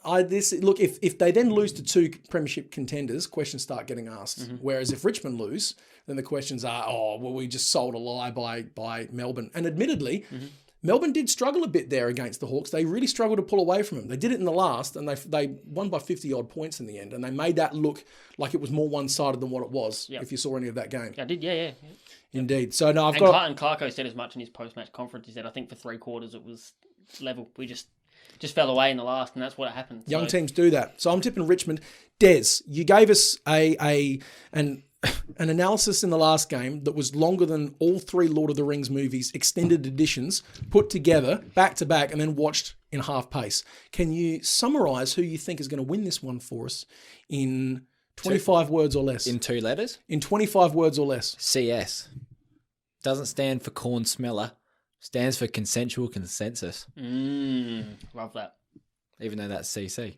if they then lose to two premiership contenders, questions start getting asked. Whereas if Richmond lose, then the questions are, we just sold a lie by Melbourne. And admittedly, Melbourne did struggle a bit there against the Hawks. They really struggled to pull away from them. They did it in the last, and they won by 50-odd points in the end, and they made that look like it was more one-sided than what it was, if you saw any of that game. I did, yeah. Indeed. So, no, and Clarko said as much in his post-match conference. He said, I think for 3 quarters it was level. We just fell away in the last, and that's what happened. Young teams do that. So I'm tipping Richmond. Des, you gave us an analysis in the last game that was longer than all 3 Lord of the Rings movies, extended editions, put together, back to back, and then watched in half pace. Can you summarise who you think is going to win this one for us in 25 words or less? In 2 letters? In 25 words or less. CS. Doesn't stand for corn smeller. Stands for consensual consensus. Love that. Even though that's CC.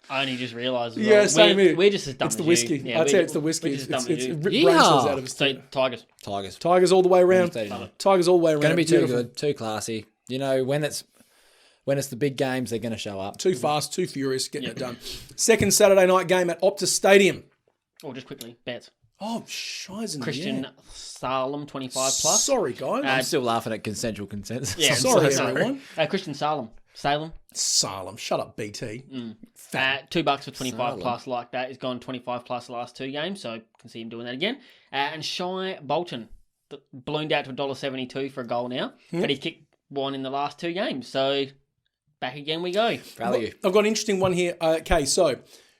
I only just realised. Yeah, same here. We're just as dumb as you. It's the whiskey. I'd say it's the whiskey. It ripped brain cells out of us. So, Tigers. Tigers all the way around. Tigers all the way around. Going to be too good, too classy. When it's the big games, they're going to show up. Too fast, too furious, getting it done. Second Saturday night game at Optus Stadium. Or just quickly, bets. Oh, shizen. Christian Salem, 25 plus. Sorry, guys. I'm still laughing at consensual consensus. Yeah, sorry, everyone. Christian Salem. Salem. Shut up, BT. $2 for 25 plus like that. He's gone 25 plus the last 2 games, so can see him doing that again. And Shy Bolton ballooned out to $1.72 for a goal now, but he kicked one in the last 2 games. So back again we go. Value. I've got an interesting one here. Okay, so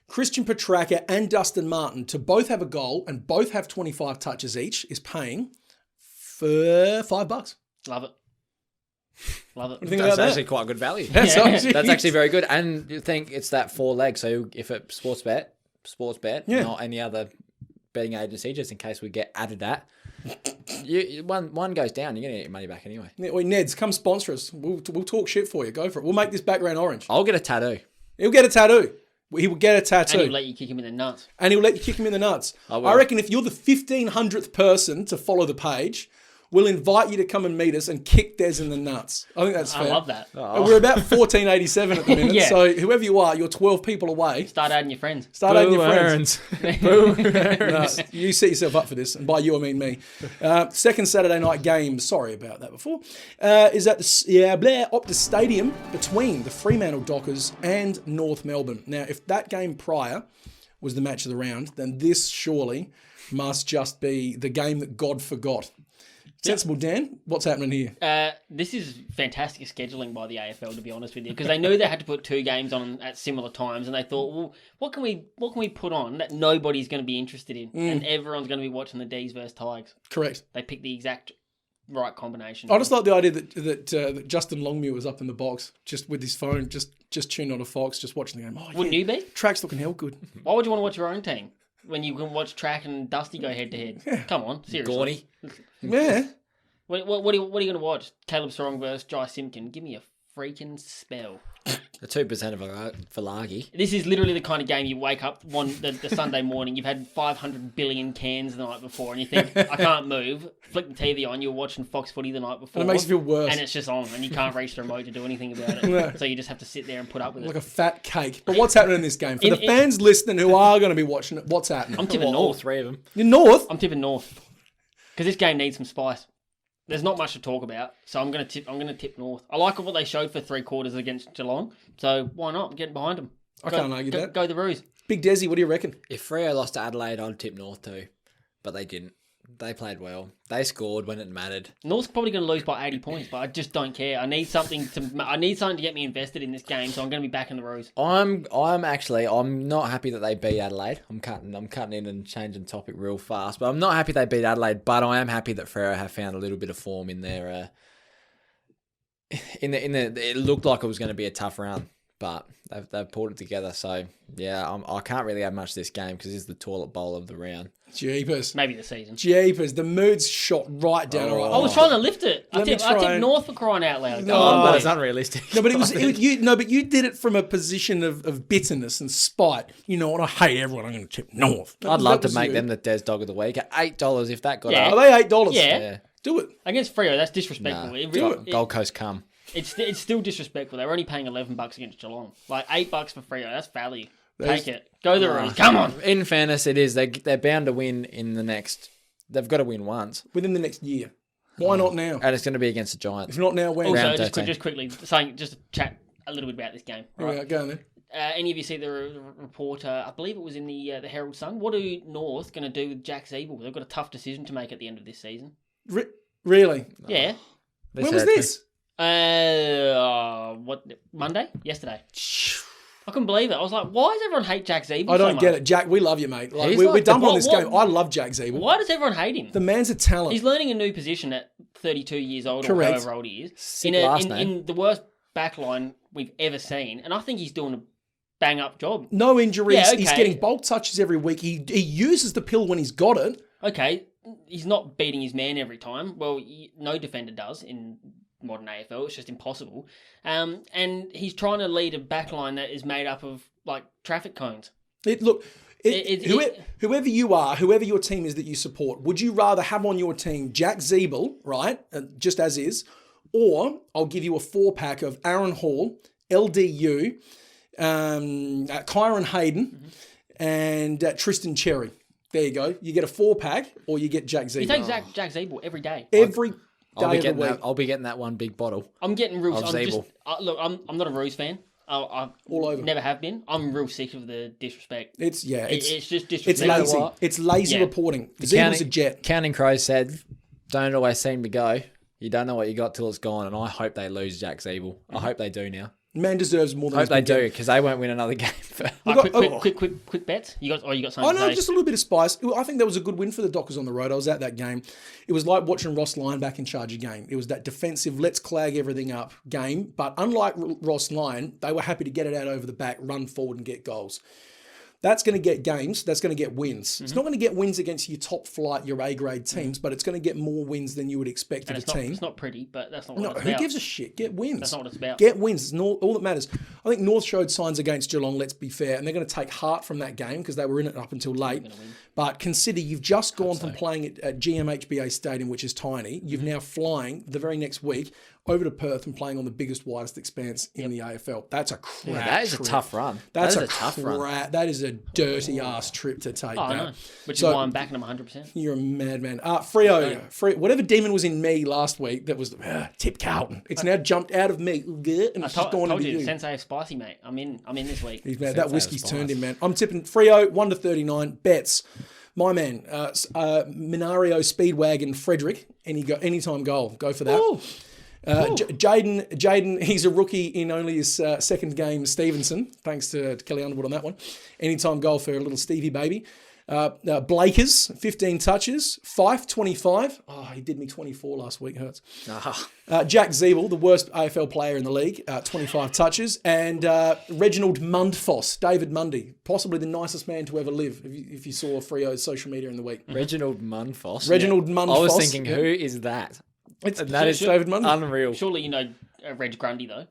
Christian Petracca and Dustin Martin to both have a goal and both have 25 touches each is paying for $5. Love it. Love it. That's actually quite good value. That's actually very good. And you think it's that 4 leg. So if it's sports bet, not any other betting agency, just in case we get added at. One goes down, you're going to get your money back anyway. Yeah, Neds, come sponsor us. We'll talk shit for you. Go for it. We'll make this background orange. I'll get a tattoo. He'll get a tattoo. He will get a tattoo. And he'll let you kick him in the nuts. I reckon if you're the 1,500th person to follow the page, we'll invite you to come and meet us and kick Des in the nuts. I think that's fair. I love that. We're about 1487 at the minute, Yeah. So whoever you are, you're 12 people away. Start adding your friends. Start adding your friends. No, you set yourself up for this, and by you I mean me. Second Saturday night game, sorry about that before, is at the Optus Stadium between the Fremantle Dockers and North Melbourne. Now, if that game prior was the match of the round, then this surely must just be the game that God forgot. Sensible, Dan, what's happening here? This is fantastic scheduling by the AFL, to be honest with you, because they knew they had to put 2 games on at similar times, and they thought, well, what can we put on that nobody's going to be interested in, and everyone's going to be watching the D's versus Tigers. Correct. They picked the exact right combination. I just like the idea that Justin Longmuir was up in the box, just with his phone, just tuned on a Fox, just watching the game. Oh, Wouldn't you be? Track's looking hell good. Why would you want to watch your own team when you can watch Track and Dusty go head to head? Yeah. Come on, seriously. Gawny. Yeah. What are you going to watch? Caleb Strong versus Jai Simpkin. Give me a freaking spell. The 2% of Valagi. This is literally the kind of game you wake up the Sunday morning, you've had 500 billion cans the night before, and you think, I can't move. Flick the TV on, you're watching Fox Footy the night before. And it makes you feel worse. And it's just on, and you can't reach the remote to do anything about it. No. So you just have to sit there and put up with it. Like a fat cake. But what's happening in this game? For the fans listening who are going to be watching it, what's happening? I'm tipping All North. 3 of them. You're North? I'm tipping North. Because this game needs some spice. There's not much to talk about, so I'm gonna tip North. I like what they showed for 3 quarters against Geelong, so why not? I'm getting behind them. I can't argue that. Go the Roos. Big Desi, what do you reckon? If Freo lost to Adelaide, I'd tip North too. But they didn't. They played well. They scored when it mattered. North's probably going to lose by 80 points, but I just don't care. I need something to get me invested in this game, so I'm going to be back in the Roos. I'm not happy that they beat Adelaide. I'm cutting in and changing the topic real fast, but I'm not happy they beat Adelaide. But I am happy that Freo have found a little bit of form in their. It looked like it was going to be a tough round, but they've pulled it together. So yeah, I can't really have much of this game because it's the toilet bowl of the round. Jeepers. Maybe the season. Jeepers. The mood's shot right down. Oh. I was trying to lift it. I Let me tipped try. North for crying out loud. No, Go on, But boys. it's unrealistic. No, but but you did it from a position of bitterness and spite. You know what? I hate everyone. I'm going to tip North. I'd love to make them the Des Dog of the Week at $8 if that got Yeah. up. Are they $8? Yeah. Do it. Against Freo, that's disrespectful. Nah, Gold Coast come. It's still disrespectful. They're only paying $11 against Geelong. Like $8 for Freo, that's value. Take it. Go the Roos. Come on. In fairness, it is. They're bound to win in the next. They've got to win once, Within the next year. Why not now? and it's going to be against the Giants. If not now, when? Also, Round just 13. quickly, just to chat a little bit about this game. Here we Right? go. Go on then. Any of you see the reporter? I believe it was in the Herald Sun. What are North going to do with Jack Zeeble? They've got a tough decision to make at the end of this season. Really? Yeah. They When said was it this? Yesterday. I couldn't believe it. I was like, why does everyone hate Jack Zeeble I don't so get much? it. Jack, we love you, mate. Like, He's we're like dumping the- on this what- game. I love Jack Zeeble. Why does everyone hate him? The man's a talent. He's learning a new position at 32 years old Correct. or however old he is. Sick last name. In the worst backline we've ever seen. And I think he's doing a bang-up job. No injuries. Yeah, He's okay. getting bulk touches every week. He uses the pill when he's got it. Okay, he's not beating his man every time. Well, no defender does in modern AFL. It's just impossible. And he's trying to lead a backline that is made up of, like, traffic cones. Whoever you are, whoever your team is that you support, would you rather have on your team Jack Zeeble, right, just as is, or I'll give you a 4-pack of Aaron Hall, LDU, Kyron Hayden, and Tristan Cherry. There you go. You get a 4-pack, or you get Jack Zeeble. He takes Jack Zeeble every day. Every day of the week. I'll be getting that one big bottle. I'm getting real. Of Zeeble. I'm not a Roos fan. I All over. never have been. I'm real sick of the disrespect. It's just it's disrespect. lazy. It's lazy Yeah. reporting. Zeeble's a jet. Counting Crows said, "Don't always seem to go. You don't know what you got till it's gone." And I hope they lose Jack Zeeble. I hope they do now. Man deserves more than I he's hope they been getting. do because they won't win another game. Quick bets. You got something I to know, say? just a little bit of spice. I think that was a good win for the Dockers on the road. I was at that game. It was like watching Ross Lyon back in charge of game. It was that defensive, let's clag everything up game. But unlike Ross Lyon, they were happy to get it out over the back, run forward and get goals. That's going to get games. That's going to get wins. It's not going to get wins against your top flight, your A-grade teams, but it's going to get more wins than you would expect And of a team. it's not pretty, but that's not what No, it's who about. gives a shit? Get wins. That's not what it's about. Get wins. It's all that matters. I think North showed signs against Geelong, let's be fair, and they're going to take heart from that game because they were in it up until late. But consider you've just gone from playing at GMHBA Stadium, which is tiny. You've now flying the very next week over to Perth and playing on the biggest, widest expanse in the AFL. That's a crap that is trip. a tough run. That's a tough run. That is a dirty ass trip to take. I know. Which is why I'm backing them 100%. You're a madman. Freo, whatever demon was in me last week that was tip Carlton. It's now jumped out of me and it's just gone into you. Sensei of spicy, mate. I'm in this week. That whiskey's turned him, man. I'm tipping Freo 1-39 bets. My man, Minario Speedwagon Frederick, anytime goal. Go for that. Ooh. Jaden, he's a rookie in only his second game, Stevenson, thanks to Kelly Underwood on that one. Anytime goal for a little Stevie baby. Blakers, 15 touches. Fife, 25. Oh, he did me 24 last week, hurts. Jack Zeeble, the worst AFL player in the league, 25 touches. And Reginald Mundfoss, David Mundy, possibly the nicest man to ever live, if you saw Freo's social media in the week. Reginald Mundfoss. Mundfoss. I was thinking, who is that? That is David Mundy. Unreal. Surely you know Reg Grundy, though.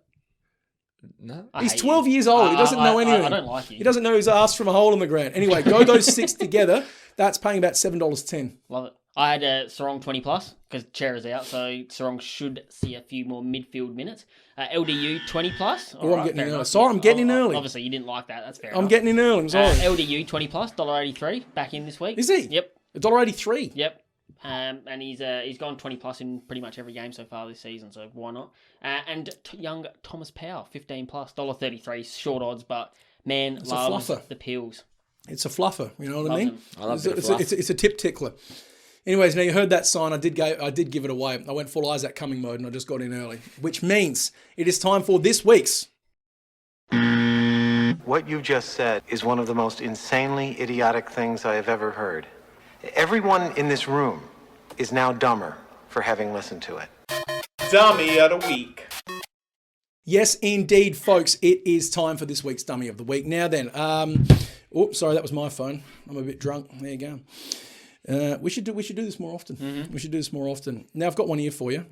No. He's 12 years old. He doesn't know anything. I don't like him. He doesn't know his ass from a hole in the ground. Anyway, go those 6 together. That's paying about $7.10. Love it. I had Sarong 20 plus because Chair is out, so Sarong should see a few more midfield minutes. LDU 20 plus. I'm getting in early. Sorry, I'm getting in early. Obviously, you didn't like that. That's fair. I'm getting in early. I'm sorry. LDU 20 plus, $1.83 back in this week. Is he? Yep. $1.83. Yep. And he's gone 20 plus in pretty much every game so far this season, so why not? And young Thomas Powell, 15 plus, $1.33, short odds, but man it's loves a fluffer. the pills. It's a fluffer, you know what I mean? Them. I love it's a tip tickler. Anyways, now you heard that sign. I did give it away. I went full Isaac Cumming mode and I just got in early, which means it is time for this week's. What you just said is one of the most insanely idiotic things I have ever heard. Everyone in this room is now dumber for having listened to it. Dummy of the week. Yes, indeed, folks. It is time for this week's Dummy of the Week. Now then, sorry, that was my phone. I'm a bit drunk. There you go. We should do this more often. Mm-hmm. We should do this more often. Now, I've got one here for you.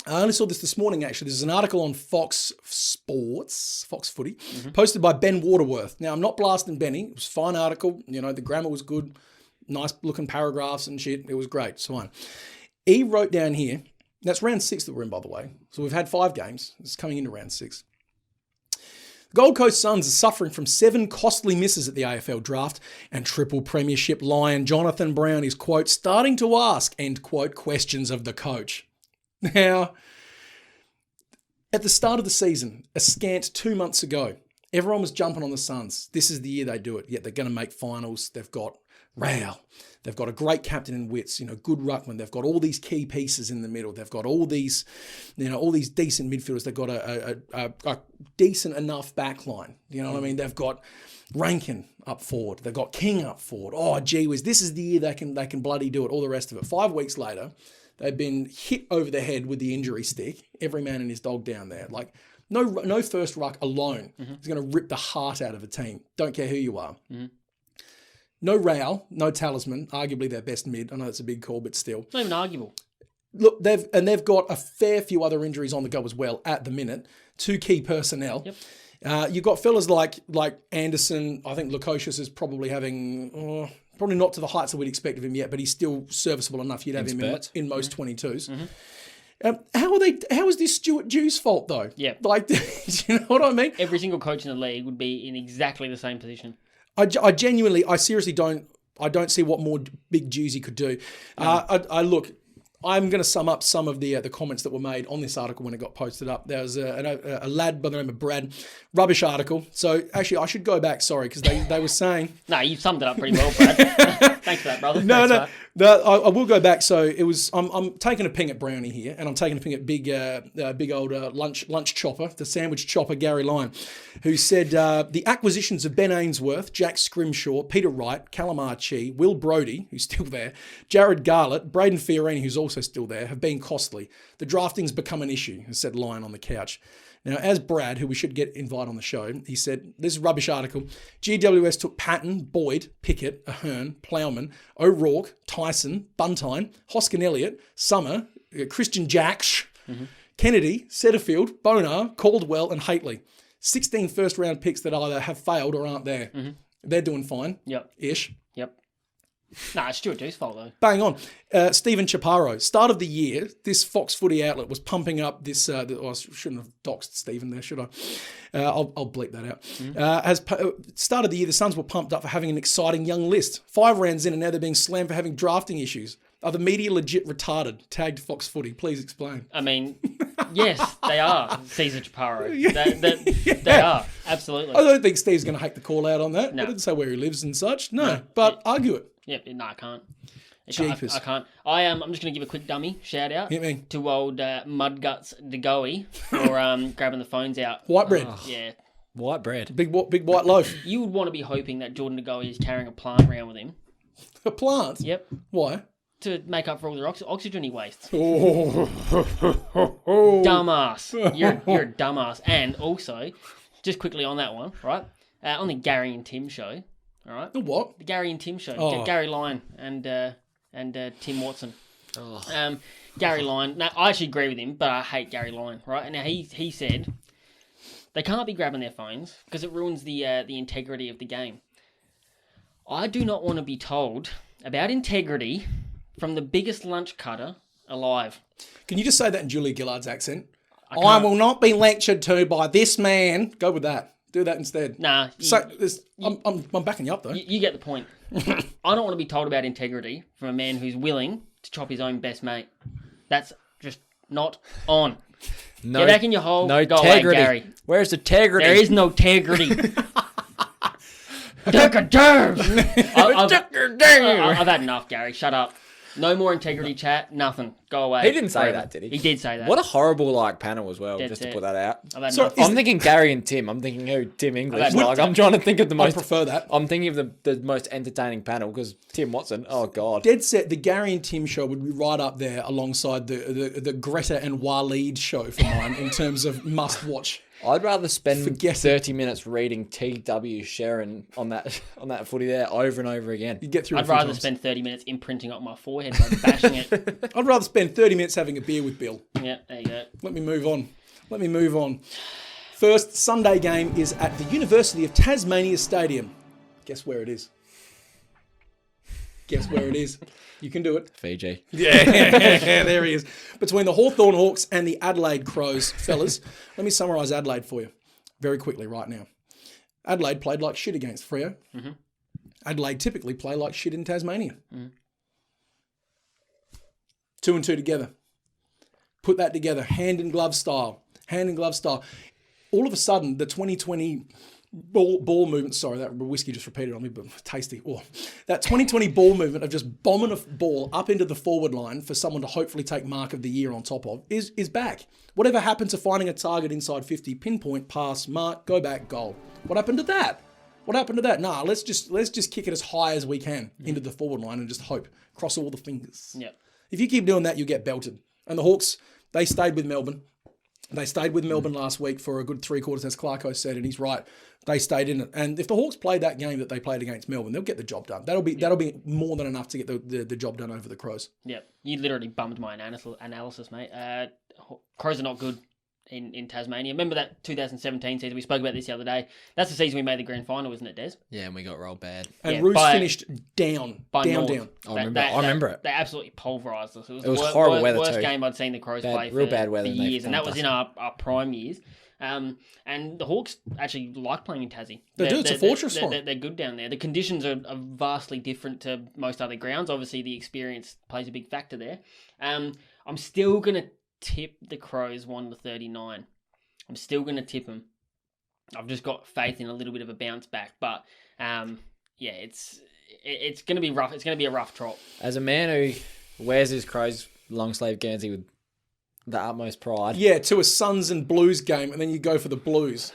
I only saw this morning, actually. There's an article on Fox Sports, Fox Footy, posted by Ben Waterworth. Now, I'm not blasting Benny. It was a fine article. You know, the grammar was good. Nice looking paragraphs and shit. It was great. It's fine. He wrote down here, that's round 6 that we're in, by the way. So we've had 5 games. It's coming into round 6. The Gold Coast Suns are suffering from 7 costly misses at the AFL draft, and triple premiership lion Jonathan Brown is, quote, starting to ask, end quote, questions of the coach. Now, at the start of the season, a scant 2 months ago, everyone was jumping on the Suns. This is the year they do it. Yet they're going to make finals. They've got Rao. They've got a great captain in Witts, good ruckman. They've got all these key pieces in the middle. They've got all these, all these decent midfielders. They've got a decent enough back line. You know what I mean? They've got Rankin up forward. They've got King up forward. Oh, gee whiz, this is the year they can bloody do it. All the rest of it. 5 weeks later, they've been hit over the head with the injury stick. Every man and his dog down there. Like, no first ruck alone is going to rip the heart out of a team. Don't care who you are. Mm-hmm. No Rao, no Talisman, arguably their best mid. I know it's a big call, but still. It's not even arguable. Look, they've got a fair few other injuries on the go as well at the minute. 2 key personnel. Yep. You've got fellas like Anderson. I think Lukosius is probably having, probably not to the heights that we'd expect of him yet, but he's still serviceable enough. You'd have him in most 22s. Mm-hmm. How is this Stuart Dew's fault though? Yeah. Like, do you know what I mean? Every single coach in the league would be in exactly the same position. I seriously don't see what more Big Dewsy could do. I'm going to sum up some of the comments that were made on this article when it got posted up. There was a lad by the name of Brad. Rubbish article. So actually, I should go back. Sorry, because they were saying. No, you've summed it up pretty well, Brad. Thanks for that, brother. No, I will go back. So it was. I'm taking a ping at Brownie here, and I'm taking a ping at big old lunch chopper, the sandwich chopper, Gary Lyon, who said the acquisitions of Ben Ainsworth, Jack Scrimshaw, Peter Wright, Callum Archie, Will Brodie, who's still there, Jared Garlett, Braden Fiorini, who's also still there, have been costly. The drafting's become an issue, said Lyon on the couch. Now, as Brad, who we should get invited on the show, he said, this is a rubbish article. GWS took Patton, Boyd, Pickett, Ahern, Plowman, O'Rourke, Tyson, Buntine, Hoskin Elliott, Summer, Christian Jacksh, Kennedy, Setterfield, Bonar, Caldwell, and Haitley. 16 first-round picks that either have failed or aren't there. Mm-hmm. They're doing fine. Yep. Ish. Yep. Nah, it's Stuart Deuce's fault, though. Bang on. Stephen Chaparro. Start of the year, this Fox Footy outlet was pumping up this. I shouldn't have doxed Stephen there, should I? I'll bleep that out. Start of the year, the Suns were pumped up for having an exciting young list. 5 rounds in, and now they're being slammed for having drafting issues. Are the media legit retarded? Tagged Fox Footy. Please explain. I mean, yes, they are, Cesar Chaparro. They are, absolutely. I don't think Steve's going to hate the call out on that. No. I didn't say where he lives and such. No, but argue it. Yep, no, I can't. Jeepers. I can't. I'm just going to give a quick dummy shout out Hit me. to old Mudguts DeGoey for grabbing the phones out. White bread. Yeah. White bread. Big white loaf. You would want to be hoping that Jordan DeGoey is carrying a plant around with him. A plant? Yep. Why? To make up for all the oxygen he wastes. Oh. Dumbass. You're a dumbass. And also, just quickly on that one, right? On the Gary and Tim show, all right? The what? The Gary and Tim show. Oh. Gary Lyon and Tim Watson. Gary Lyon. Now, I actually agree with him, but I hate Gary Lyon, right? And now he said they can't be grabbing their phones because it ruins the integrity of the game. I do not want to be told about integrity from the biggest lunch cutter alive. Can you just say that in Julia Gillard's accent? I will not be lectured to by this man. Go with that. Do that instead. Nah. I'm backing you up, though. You get the point. I don't want to be told about integrity from a man who's willing to chop his own best mate. That's just not on. No, Get back in your hole. No go integrity. away, Gary. Where's the integrity? There is no integrity. I've had enough, Gary. Shut up. No more integrity chat. Nothing. Go away. He didn't say that, did he? He did say that. What a horrible panel as well, That's just to it. put that out. I've had So enough. I'm thinking Gary and Tim. I'm thinking who? Tim English. I've I'm trying to think of the I most. prefer that. I'm thinking of the most entertaining panel because Tim Watson. Oh God. Dead set, the Gary and Tim show would be right up there alongside the Greta and Waleed show for mine in terms of must watch. I'd rather spend Forget it. 30 minutes reading T.W. Sharon on that footy there over and over again. You get through. I'd rather spend 30 minutes imprinting up my forehead by bashing it. I'd rather spend 30 minutes having a beer with Bill. Yeah, there you go. Let me move on. First Sunday game is at the University of Tasmania Stadium. Guess where it is? Guess where it is? You can do it. Fiji. Yeah, there he is. Between the Hawthorn Hawks and the Adelaide Crows, fellas. Let me summarise Adelaide for you very quickly right now. Adelaide played like shit against Freo. Mm-hmm. Adelaide typically play like shit in Tasmania. Mm. 2 and 2 together. Put that together, hand in glove style. All of a sudden, the 2020 ball movement, sorry, that whiskey just repeated on me, but tasty. Oh, that 2020 ball movement of just bombing a ball up into the forward line for someone to hopefully take mark of the year on top of is back. Whatever happened to finding a target inside 50, pinpoint, pass, mark, go back, goal? What happened to that? Nah, let's just kick it as high as we can into the forward line and just hope. Cross all the fingers. Yep. If you keep doing that, you get belted. And the Hawks, they stayed with Melbourne. They stayed with Melbourne last week for a good 3/4, as Clarko said, and he's right. They stayed in it. And if the Hawks played that game that they played against Melbourne, they'll get the job done. That'll be more than enough to get the job done over the Crows. Yep. You literally bummed my analysis, mate. Crows are not good in Tasmania. Remember that 2017 season? We spoke about this the other day. That's the season we made the grand final, wasn't it, Des? Yeah, and we got rolled bad. And Yeah, Roos finished down. North. I remember it. They absolutely pulverised us. It was was the horrible weather worst too. game I'd seen the Crows play real for, bad weather, for and they years, and that was thumped in our prime years. And the Hawks actually like playing in Tassie. They do. It's a fortress for them. They're good down there. The conditions are vastly different to most other grounds. Obviously, the experience plays a big factor there. I'm still going to tip the Crows 1-39. I'm still going to tip them. I've just got faith in a little bit of a bounce back. But, it's going to be rough. It's going to be a rough trot. As a man who wears his Crows long sleeve Guernsey with the utmost pride. Yeah, to a Suns and Blues game, and then you go for the Blues.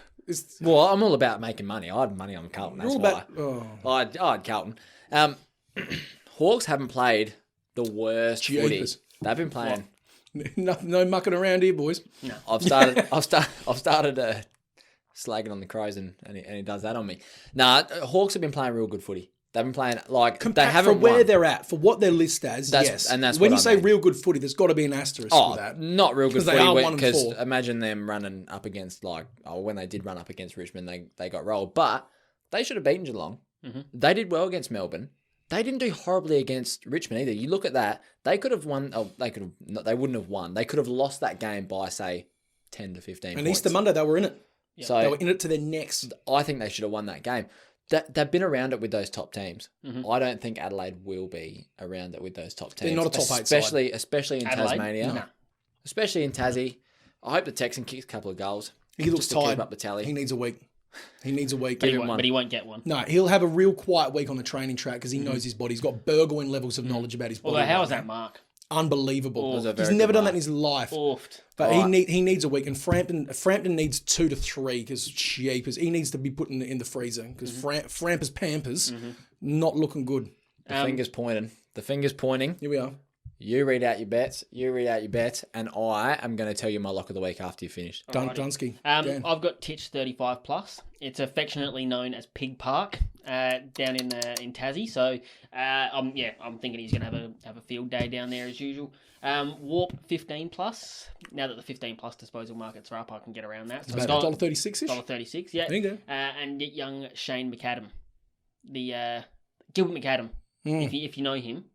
Well, I'm all about making money. I had money on Carlton. That's why. I had Carlton. Hawks haven't played the worst footy. They've been playing. No mucking around here, boys. No. I've started slagging on the Crows, and he does that on me. Hawks have been playing real good footy. They've been playing they haven't for where won. they're at, for what they're listed as. Yes, and that's when what you I say mean. real good footy, there's got to be an asterisk for that. Not real good Because they are 1 footy and because 4. imagine them running up against when they did run up against Richmond, they got rolled, but they should have beaten Geelong. Mm-hmm. They did well against Melbourne. they didn't do horribly against Richmond either. You look at that, they could have won. Oh, they wouldn't have won. They could have lost that game by, say, 10 to 15 And points. Easter Monday, they were in it. Yeah. So they were in it to their necks. I think they should have won that game. They've been around it with those top teams. Mm-hmm. I don't think Adelaide will be around it with those top teams. They're not a top 8 side. side. Especially in Adelaide? Tasmania. No. Especially in Tassie. I hope the Texan kicks a couple of goals. He looks just to tired. keep up the tally. He needs a week. But he won't get one. No, he'll have a real quiet week on the training track because he knows his body. He's got Burgoyne levels of knowledge about his body. Although, how right was now. that mark? Unbelievable. It was a He's very never good done that mark. in his life. Oofed. But he needs a week, and Frampton needs 2 to 3 because cheapers. He needs to be put in the freezer because Frampers Pampers not looking good. The finger's pointing. The finger's pointing. Here we are. You read out your bets. And I am going to tell you my lock of the week after you finish. Dunsky. I've got Titch 35 plus. It's affectionately known as Pig Park down in Tassie. So I'm thinking he's going to have a field day down there as usual. Warp 15 plus. Now that the 15 plus disposal markets are up, I can get around that. So It's about $1.36-ish. $1.36, yeah. There you go. And young Shane McAdam, the Gilbert McAdam, if you know him.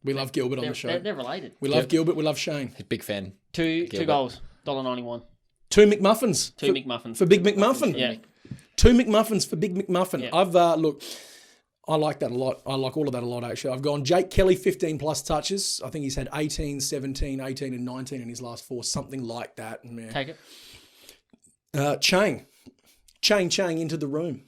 We love Gilbert on the show. They're related. We love Gilbert. We love Shane. Big fan. Two goals, $1.91. 2 McMuffins. Two McMuffins. For Big McMuffin. Yeah. 2 McMuffins for Big McMuffin. Yeah. I've look, I like that a lot. I like all of that a lot, actually. I've gone Jake Kelly, 15 plus touches. I think he's had 18, 17, 18 and 19 in his last 4, something like that. Yeah. Take it. Chang into the room.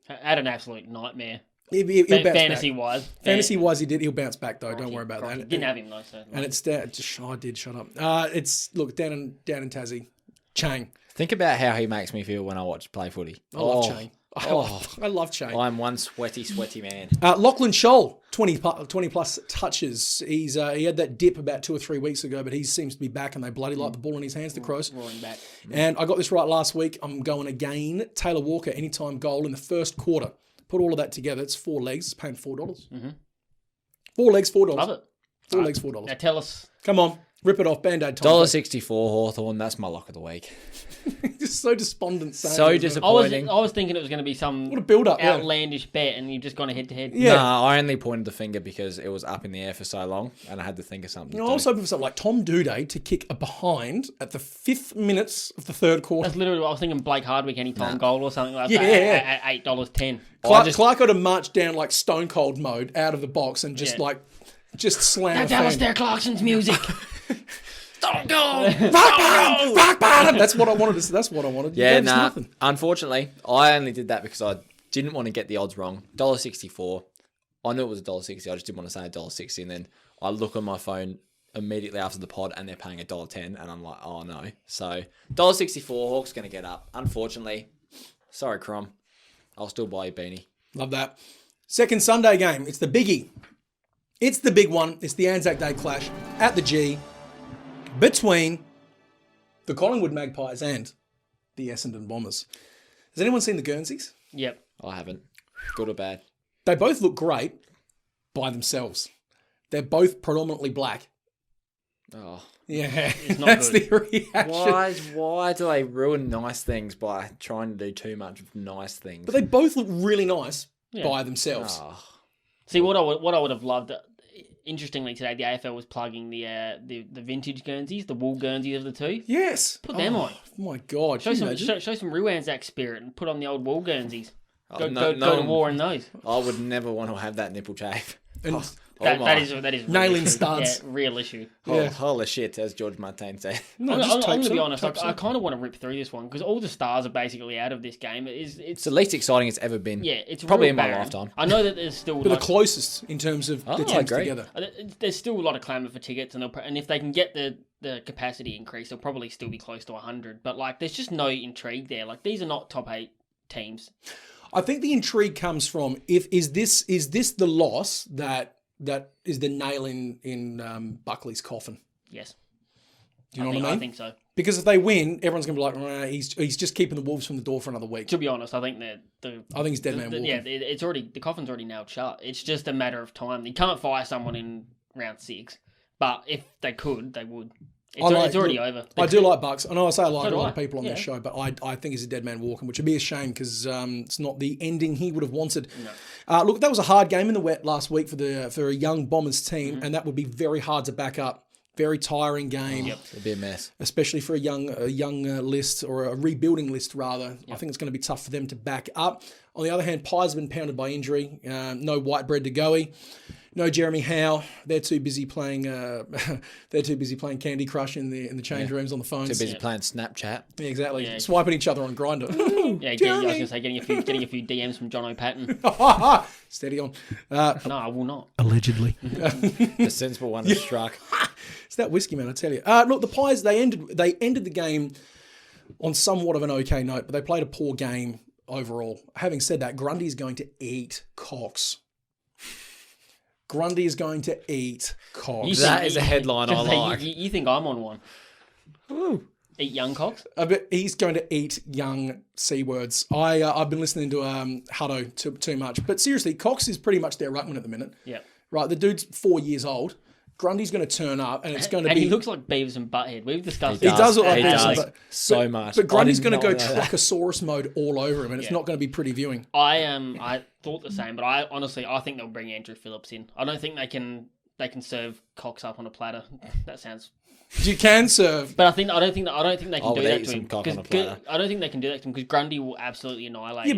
Had an absolute nightmare. He'll bounce Fantasy-wise. back. Fantasy-wise, he did. He'll bounce back, though. Don't worry about Crikey. that. Didn't have him, though. So And it's down. I did. Shut up. It's look down in Tassie. Chang. Think about how he makes me feel when I watch play footy. I love Chang. I love Chang. I'm one sweaty man. Lachlan Scholl, 20 plus touches. He had that dip about 2 or 3 weeks ago, but he seems to be back, and they bloody like the ball in his hands, the Crows. roaring back. And I got this right last week. I'm going again. Taylor Walker, anytime goal in the first quarter. Put all of that together. It's 4 legs. It's paying $4. Mm-hmm. 4 legs, $4. Love it. 4 legs, $4. Now tell us. Come on. Rip it off. Band-Aid time. $1.64 Hawthorn. That's my lock of the week. Just so despondent. So disappointing. I was thinking it was going to be some What a build-up. Yeah. outlandish bet, and you've just gone head-to-head. Yeah. Nah, I only pointed the finger because it was up in the air for so long, and I had to think of something. You know, I was hoping for something like Tom Duday to kick a behind at the 5th minutes of the third quarter. That's literally what I was thinking. Blake Hardwick anytime goal or something like Yeah. that at $8.10. Clark got to march down like Stone Cold mode out of the box and just just slam. That's a fan. Alistair Clarkson's music. Don't go. Rock bottom. That's what I wanted. That's what I wanted. You Yeah, gave us nah. nothing. Unfortunately, I only did that because I didn't want to get the odds wrong. $1.64. I knew it was $1.60. I just didn't want to say $1.60. And then I look on my phone immediately after the pod, and they're paying $1.10, and I'm like, oh no. So $1.64. Hawks going to get up. Unfortunately, sorry, Crom. I'll still buy you beanie. Love that. Second Sunday game. It's the biggie. It's the big one. It's the ANZAC Day clash at the G between the Collingwood Magpies and the Essendon Bombers. Has anyone seen the Guernseys? Yep. I haven't. Good or bad? They both look great by themselves. They're both predominantly black. Oh. Yeah, not that's good. the reaction. Why do they ruin nice things by trying to do too much of nice things? But they both look really nice by themselves. Oh. See, what I would have loved. Interestingly, today the AFL was plugging the vintage Guernseys, the wool Guernseys of the two. Yes. Put them on. My God. Show Can you some imagine? show some real ANZAC spirit and put on the old wool Guernseys. Go No to one- war in those. I would never want to have that nipple chafe. And That is real Nailing issue. studs. Yeah, real issue. Yeah. Holy shit, as George Martin said. no, I'm just going tape to be some, honest. tape I some. kind of want to rip through this one because all the stars are basically out of this game. It's It's the least exciting it's ever been. yeah, it's probably real in my barren. lifetime. I know that there's still But the like, closest in terms of the I teams agree. together. there's still a lot of clamour for tickets, and if they can get the capacity increase, they'll probably still be close to 100. But like, there's just no intrigue there. Like, these are not top 8 teams. I think the intrigue comes from is this the loss that is the nail in Buckley's coffin? Yes. Do you know what I mean? I think so. Because if they win, everyone's going to be like, he's just keeping the Wolves from the door for another week. To be honest, I think that I think he's dead man walking. yeah, it's already the coffin's already nailed shut. It's just a matter of time. You can't fire someone in round 6, but if they could, they would. It's already over. I do like Bucks. I know I say I like So a lot do of people on I. this show, but I think he's a dead man walking, which would be a shame because it's not the ending he would have wanted. No. Look, that was a hard game in the wet last week for a young Bombers team, Mm-hmm. and that would be very hard to back up. Very tiring game. Yep. It'd be a mess. Especially for a young list, or a rebuilding list rather. I think it's going to be tough for them to back up. On the other hand, Pies have been pounded by injury. No Whitebread to goey. No Jeremy Howe. They're too busy playing. They're too busy playing Candy Crush in the change rooms on the phones. Too busy playing Snapchat. Yeah, exactly. Yeah. Swiping each other on Grindr. Yeah, I was going to say getting a few DMs from John O'Patton. Steady on. No, I will not. Allegedly. The sensible one has struck. It's that whiskey, man, I tell you. Look, the Pies, they ended the game on somewhat of an okay note, but they played a poor game overall. Having said that, Grundy's going to eat Cox. Grundy is going to eat Cox. That is a headline I like. You think I'm on one? Ooh. Eat young Cox? He's going to eat young C words. I've been listening to Hutto too much. But seriously, Cox is pretty much their ruckman at the minute. Yeah. Right, the dude's 4 years old. Grundy's going to turn up, and it's going to be... And he looks like Beavis and Butthead. We've discussed He that. does look like He Beavis, does so much. But Grundy's I going did to go not know that. Truckosaurus mode all over him, and it's not going to be pretty viewing. I thought the same, but I think they'll bring Andrew Phillips in. I don't think they can serve Cox up on a platter. That sounds... You can serve... But I don't think they can do that to him. Cock on a platter. I don't think they can do that to him because Grundy will absolutely annihilate Yeah,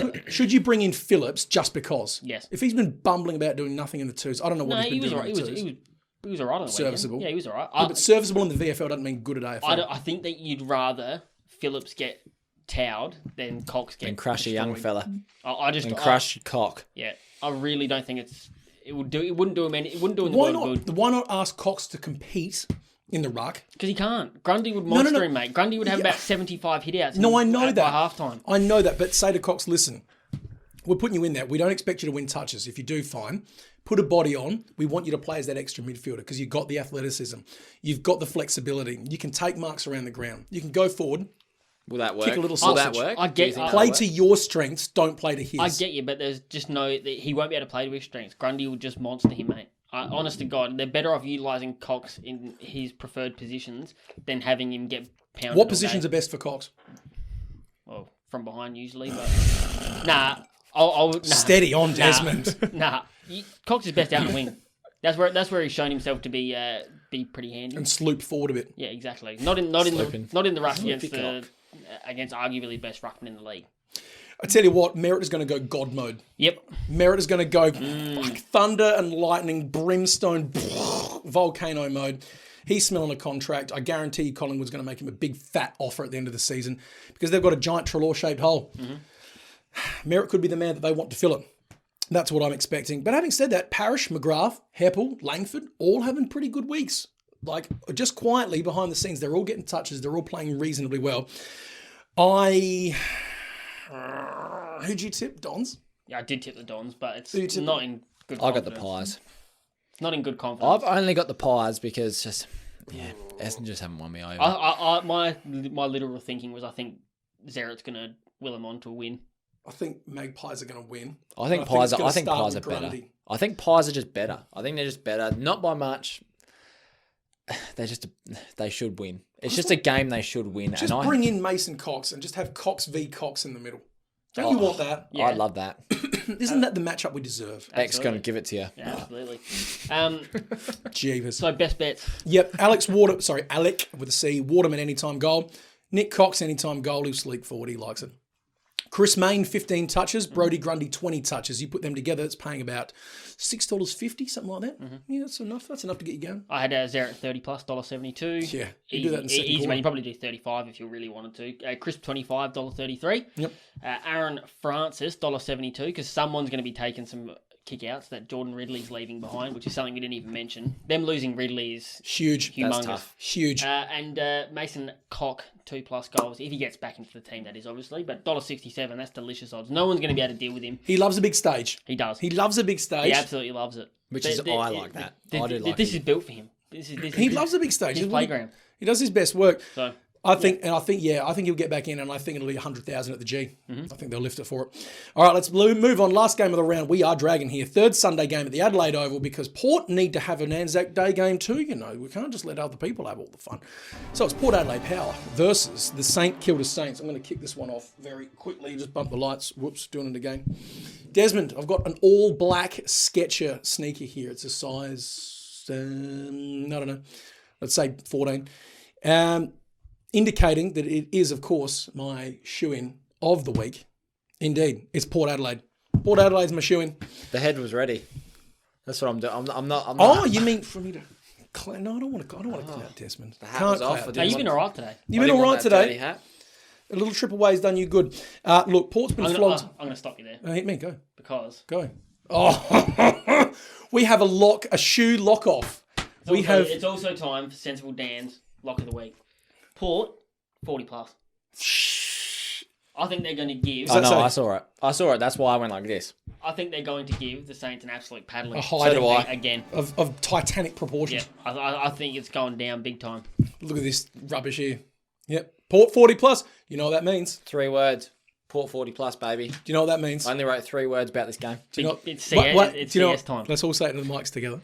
him. but should you bring in Phillips just because? Yes. If he's been bumbling about doing nothing in the twos, I don't know what No, he's he been was doing alright. in the twos. He was alright on the Serviceable. weekend. Yeah, he was alright. Yeah, but serviceable in the VFL doesn't mean good at AFL. I think that you'd rather Phillips get towed than Cox get And crush a young fella. And Crush your cock. Yeah, I really don't think it wouldn't do him any. It wouldn't do him the Why world good why not ask Cox to compete in the ruck? because he can't. Grundy would monster no. him, mate. Grundy would have about 75 hitouts. No, I know by that. half time. I know that, but say to Cox, listen, we're putting you in there. We don't expect you to win touches. If you do, fine. Put a body on. We want you to play as that extra midfielder because you've got the athleticism. You've got the flexibility. You can take marks around the ground. You can go forward. Will that work? Kick a little Will that sausage. work? I Do you get- think Play that'll to work? your strengths. Don't play to his. I get you, but there's just he won't be able to play to his strengths. Grundy will just monster him, mate. Honest to God, they're better off utilising Cox in his preferred positions than having him get pounded. What positions are best for Cox? Well, from behind usually, but nah. Nah. Steady on, Desmond. Nah, Cox is best out in the wing. That's where he's shown himself to be pretty handy. And sloop forward a bit. Yeah, exactly. Not in the rush Sloopy against arguably the best ruckman in the league. I tell you what, Merritt is going to go God mode. Yep. Merritt is going to go like thunder and lightning, brimstone, volcano mode. He's smelling a contract. I guarantee you Collingwood's going to make him a big fat offer at the end of the season because they've got a giant Trelaw-shaped hole. Merritt could be the man that they want to fill it. That's what I'm expecting. But having said that, Parrish, McGrath, Heppel, Langford, all having pretty good weeks. Like, just quietly behind the scenes, they're all getting touches. They're all playing reasonably well. Who'd you tip, Dons? Yeah, I did tip the Dons, but it's you tip not in good I confidence. got the Pies. Not in good confidence. I've only got the Pies because Essendon just haven't won me over. My literal thinking was I think Zerrett's going to will him on to a win. I think Magpies are going to win. I think it's Pies gonna start are with better. Grundy. I think Pies are just better. I think they're just better. Not by much. They should win. It's just a game they should win. Just bring in Mason Cox and just have Cox v Cox in the middle. Don't you want that? Yeah. I love that. Isn't that the matchup we deserve? X going to give it to you. Yeah, absolutely. Jeevers. So best bets. Yep, Alec with a C, Waterman anytime goal. Nick Cox anytime goal, he'll sleep forward, he likes it. Chris Mayne, 15 touches. Brodie Grundy, 20 touches. You put them together, it's paying about $6.50, something like that. Yeah, that's enough. That's enough to get you going. I had Zerrett 30 plus, $1.72. Yeah, you do that in the second Easy, quarter. man. You probably do 35 if you really wanted to. Crisp 25, $1.33. Yep. Aaron Francis, $1.72, because someone's going to be taking some kick-outs that Jordan Ridley's leaving behind, which is something we didn't even mention. Them losing Ridley is Huge. humongous. That's tough. Huge. And Mason Cock, 2+ goals, if he gets back into the team, that is, obviously. But $1.67, that's delicious odds. No one's going to be able to deal with him. He loves a big stage. He does. He loves a big stage. He absolutely loves it. I like that. I do like This it. is built for him. This He is loves a big stage. his playground. He does his best work. So I think he'll get back in, and I think it'll be 100,000 at the G. I think they'll lift it for it. All right, let's move on. Last game of the round. We are dragging here. Third Sunday game at the Adelaide Oval because Port need to have an ANZAC Day game too. You know, we can't just let other people have all the fun. So it's Port Adelaide Power versus the St Kilda Saints. I'm going to kick this one off very quickly. Just bump the lights. Whoops, doing it again. Desmond, I've got an all-black Sketcher sneaker here. It's a size, I don't know, let's say 14. Indicating that it is, of course, my shoe-in of the week. Indeed, it's Port Adelaide. Port Adelaide's my shoe-in. The head was ready. That's what I'm doing. I'm not. Oh, you mean for me to? No, I don't want to clout Desmond. The hat was off. No, you've been all right today. You've been all right today. A little triple A's done you good. Look, Port's been flogged. I'm going to stop you there. Hit me, go. Because go. Oh, we have a shoe lock off. It's also time for Sensible Dan's lock of the week. Port, 40 plus. I think they're going to give... I know, I saw it. That's why I went like this. I think they're going to give the Saints an absolute paddling. Again. Of titanic proportions. Yeah, I think it's going down big time. Look at this rubbish here. Yep. Port 40 plus. You know what that means? 3 words. Port 40 plus, baby. Do you know what that means? I only wrote 3 words about this game. It's CS time. Let's all say it to the mics together.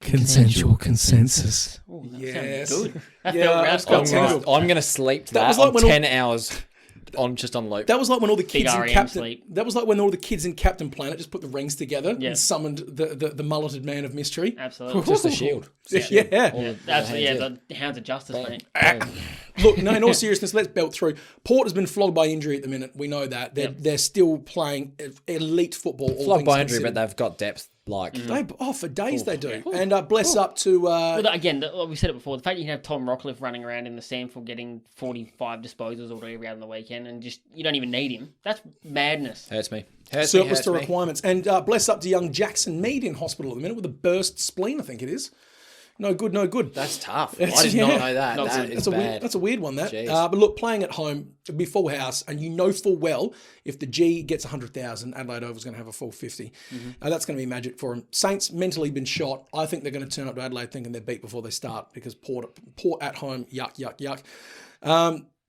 Consensual consensus. Ooh, that yes. Good. That I'm going to sleep to that on 10 hours on loop. That was like when all the kids in Captain. That was like when all the kids in Captain Planet just put the rings together and summoned the mulleted man of mystery. Absolutely. Just a shield. Yeah. Absolutely. The Hounds of Justice, mate. Look, no, in all seriousness, let's belt through. Port has been flogged by injury at the minute. We know that. They're still playing elite football. Flogged by injury, but they've got depth. For days they do. And bless up to... again, we said it before, the fact you can have Tom Rockcliffe running around in the SANFL getting 45 disposals already around the weekend and just, you don't even need him. That's madness. Hurts me. Surplus to requirements. And bless up to young Jackson Mead in hospital at the minute with a burst spleen, I think it is. No good. That's tough. I did not know that. That's a weird one, that. But look, playing at home, it'll be full house, and you know full well if the G gets 100,000, Adelaide Oval's going to have a full 50. That's going to be magic for them. Saints mentally been shot. I think they're going to turn up to Adelaide thinking they're beat before they start because Port at home, yuck.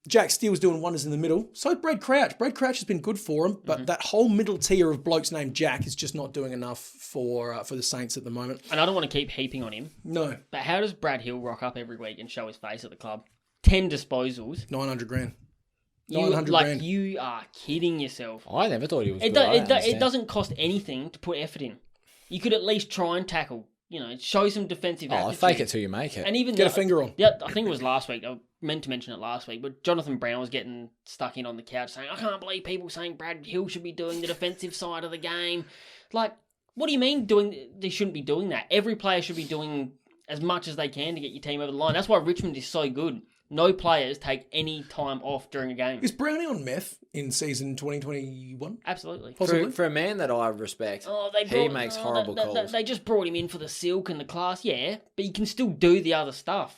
Jack Steele's doing wonders in the middle. So Brad Crouch. Brad Crouch has been good for him, but that whole middle tier of blokes named Jack is just not doing enough for the Saints at the moment. And I don't want to keep heaping on him. No. But how does Brad Hill rock up every week and show his face at the club? 10 disposals. 900 grand. You are kidding yourself. I never thought he was good. It doesn't cost anything to put effort in. You could at least try and tackle. Show some defensive aptitude. Fake it till you make it. And even get a finger on. Yeah, I think it was last week. I meant to mention it last week, but Jonathan Brown was getting stuck in on the couch saying, I can't believe people saying Brad Hill should be doing the defensive side of the game. Like, what do you mean they shouldn't be doing that? Every player should be doing as much as they can to get your team over the line. That's why Richmond is so good. No players take any time off during a game. Is Brownie on meth in season 2021? Absolutely. For a man that I respect, he makes horrible calls. They just brought him in for the silk and the class, but you can still do the other stuff.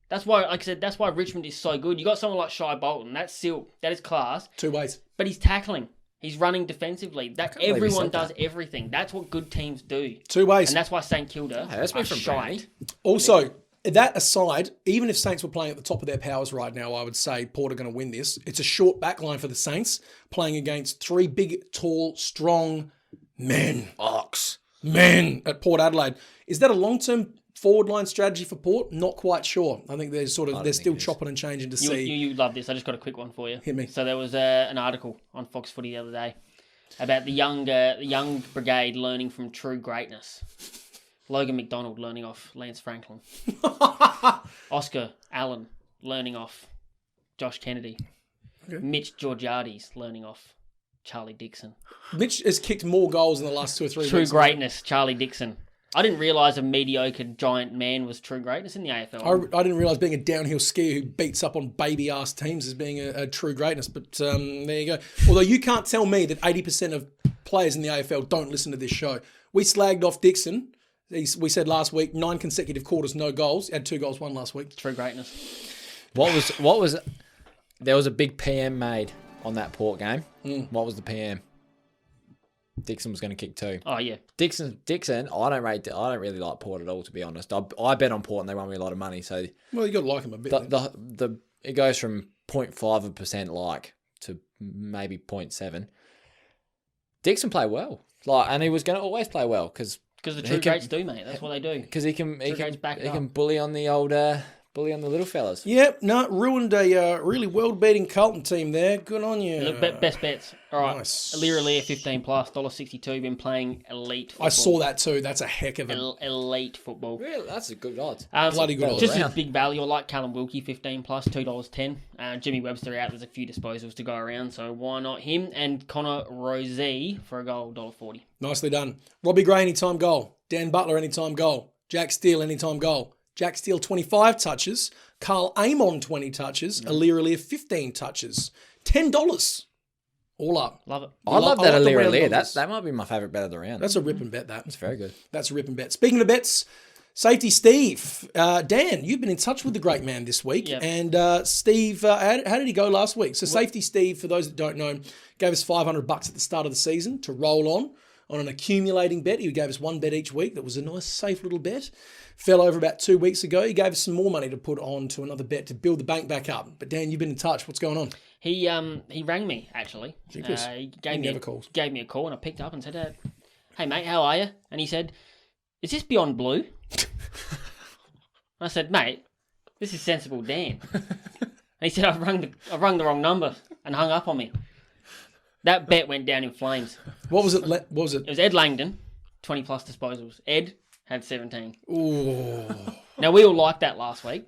That's why, like I said, that's why Richmond is so good. You got someone like Shai Bolton, that's silk, that is class. 2 ways. But he's tackling. He's running defensively. Everyone does everything. That's what good teams do. 2 ways. And that's why St Kilda are shite. Also, that aside, even if Saints were playing at the top of their powers right now, I would say Port are going to win this. It's a short back line for the Saints, playing against 3 big, tall, strong men at Port Adelaide. Is that a long-term forward line strategy for Port? Not quite sure. I think they're still chopping and changing to see. You love this. I just got a quick one for you. Hit me. So there was an article on Fox Footy the other day about the young brigade learning from true greatness. Logan McDonald learning off Lance Franklin. Oscar Allen learning off Josh Kennedy. Okay. Mitch Georgiades learning off Charlie Dixon. Mitch has kicked more goals in the last 2 or 3 weeks. True greatness, Charlie Dixon. I didn't realise a mediocre giant man was true greatness in the AFL. I didn't realise being a downhill skier who beats up on baby-ass teams as being a true greatness. But there you go. Although you can't tell me that 80% of players in the AFL don't listen to this show. We slagged off Dixon. We said last week, 9 consecutive quarters, no goals. Had 2 goals, 1 last week. True greatness. What was? There was a big PM made on that Port game. What was the PM? Dixon was going to kick 2. Oh yeah, Dixon. I don't really like Port at all, to be honest. I bet on Port and they won me a lot of money. So you got to like him a bit. it goes from 0.5% like to maybe 0.7. Dixon played well, and he was going to always play well because the true greats do, mate. That's what they do. Because he can bully on the little fellas. Yep, no, ruined a really world-beating Carlton team there. Good on you. Look, best bets. All right, Nice. Lear 15 plus, $1.62. Been playing elite football. I saw that too. That's a heck of a elite football. Really, that's a good odds. bloody good odds. Just as big value. I like Callum Wilkie 15 plus, $2.10. Jimmy Webster out. There's a few disposals to go around, so why not him? And Connor Rozee for a goal, $1.40. Nicely done. Robbie Gray, anytime goal. Dan Butler, anytime goal. Jack Steele, anytime goal. Jack Steele, 25 touches. Carl Amon, 20 touches. Alir 15 touches. $10. All up. Love it. I love that like the Alir. round That might be my favourite bet of the round. That's a rip and bet, that. That's very good. That's a rip and bet. Speaking of bets, Safety Steve. Dan, you've been in touch with the great man this week. Yep. And Steve, how did he go last week? So Safety Steve, for those that don't know, gave us $500 at the start of the season to roll on an accumulating bet. He gave us one bet each week. That was a nice, safe little bet. Fell over about 2 weeks ago. He gave us some more money to put on to another bet to build the bank back up. But Dan, you've been in touch. What's going on? He rang me, actually. He gave me a call, and I picked up and said, hey, mate, how are you? And he said, is this Beyond Blue? I said, mate, this is Sensible Dan. And he said, I've rung the wrong number and hung up on me. That bet went down in flames. What was it? It was Ed Langdon, 20 plus disposals. Ed had 17. Ooh. Now, we all liked that last week,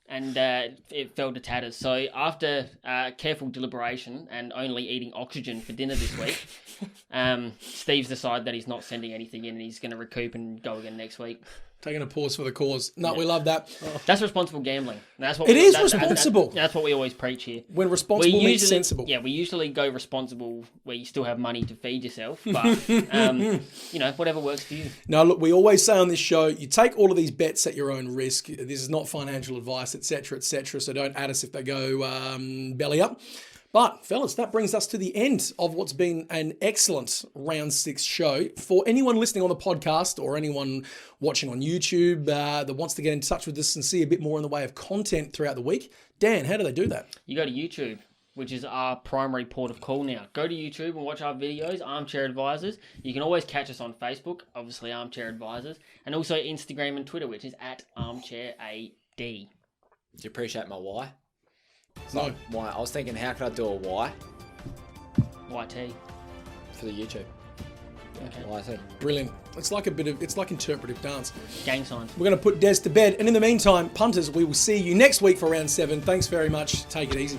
and it fell to tatters. So after careful deliberation and only eating oxygen for dinner this week, Steve's decided that he's not sending anything in and he's going to recoup and go again next week. Taking a pause for the cause. No, we love that. That's responsible gambling. That's what It is responsible. That's what we always preach here. When responsible means sensible. Yeah, we usually go responsible where you still have money to feed yourself, but whatever works for you. No, look, we always say on this show, you take all of these bets at your own risk. This is not financial advice, etc., etc. So don't add us if they go belly up. But, fellas, that brings us to the end of what's been an excellent Round 6 show. For anyone listening on the podcast or anyone watching on YouTube that wants to get in touch with us and see a bit more in the way of content throughout the week, Dan, how do they do that? You go to YouTube, which is our primary port of call now. Go to YouTube and watch our videos, Armchair Advisors. You can always catch us on Facebook, obviously Armchair Advisors, and also Instagram and Twitter, which is @ArmchairAD. Do you appreciate my why? No. Why? I was thinking, how could I do a Y? YT. For the YouTube. Okay. YT. Brilliant. It's like interpretive dance. Gang signs. We're going to put Des to bed. And in the meantime, punters, we will see you next week for Round 7. Thanks very much. Take it easy.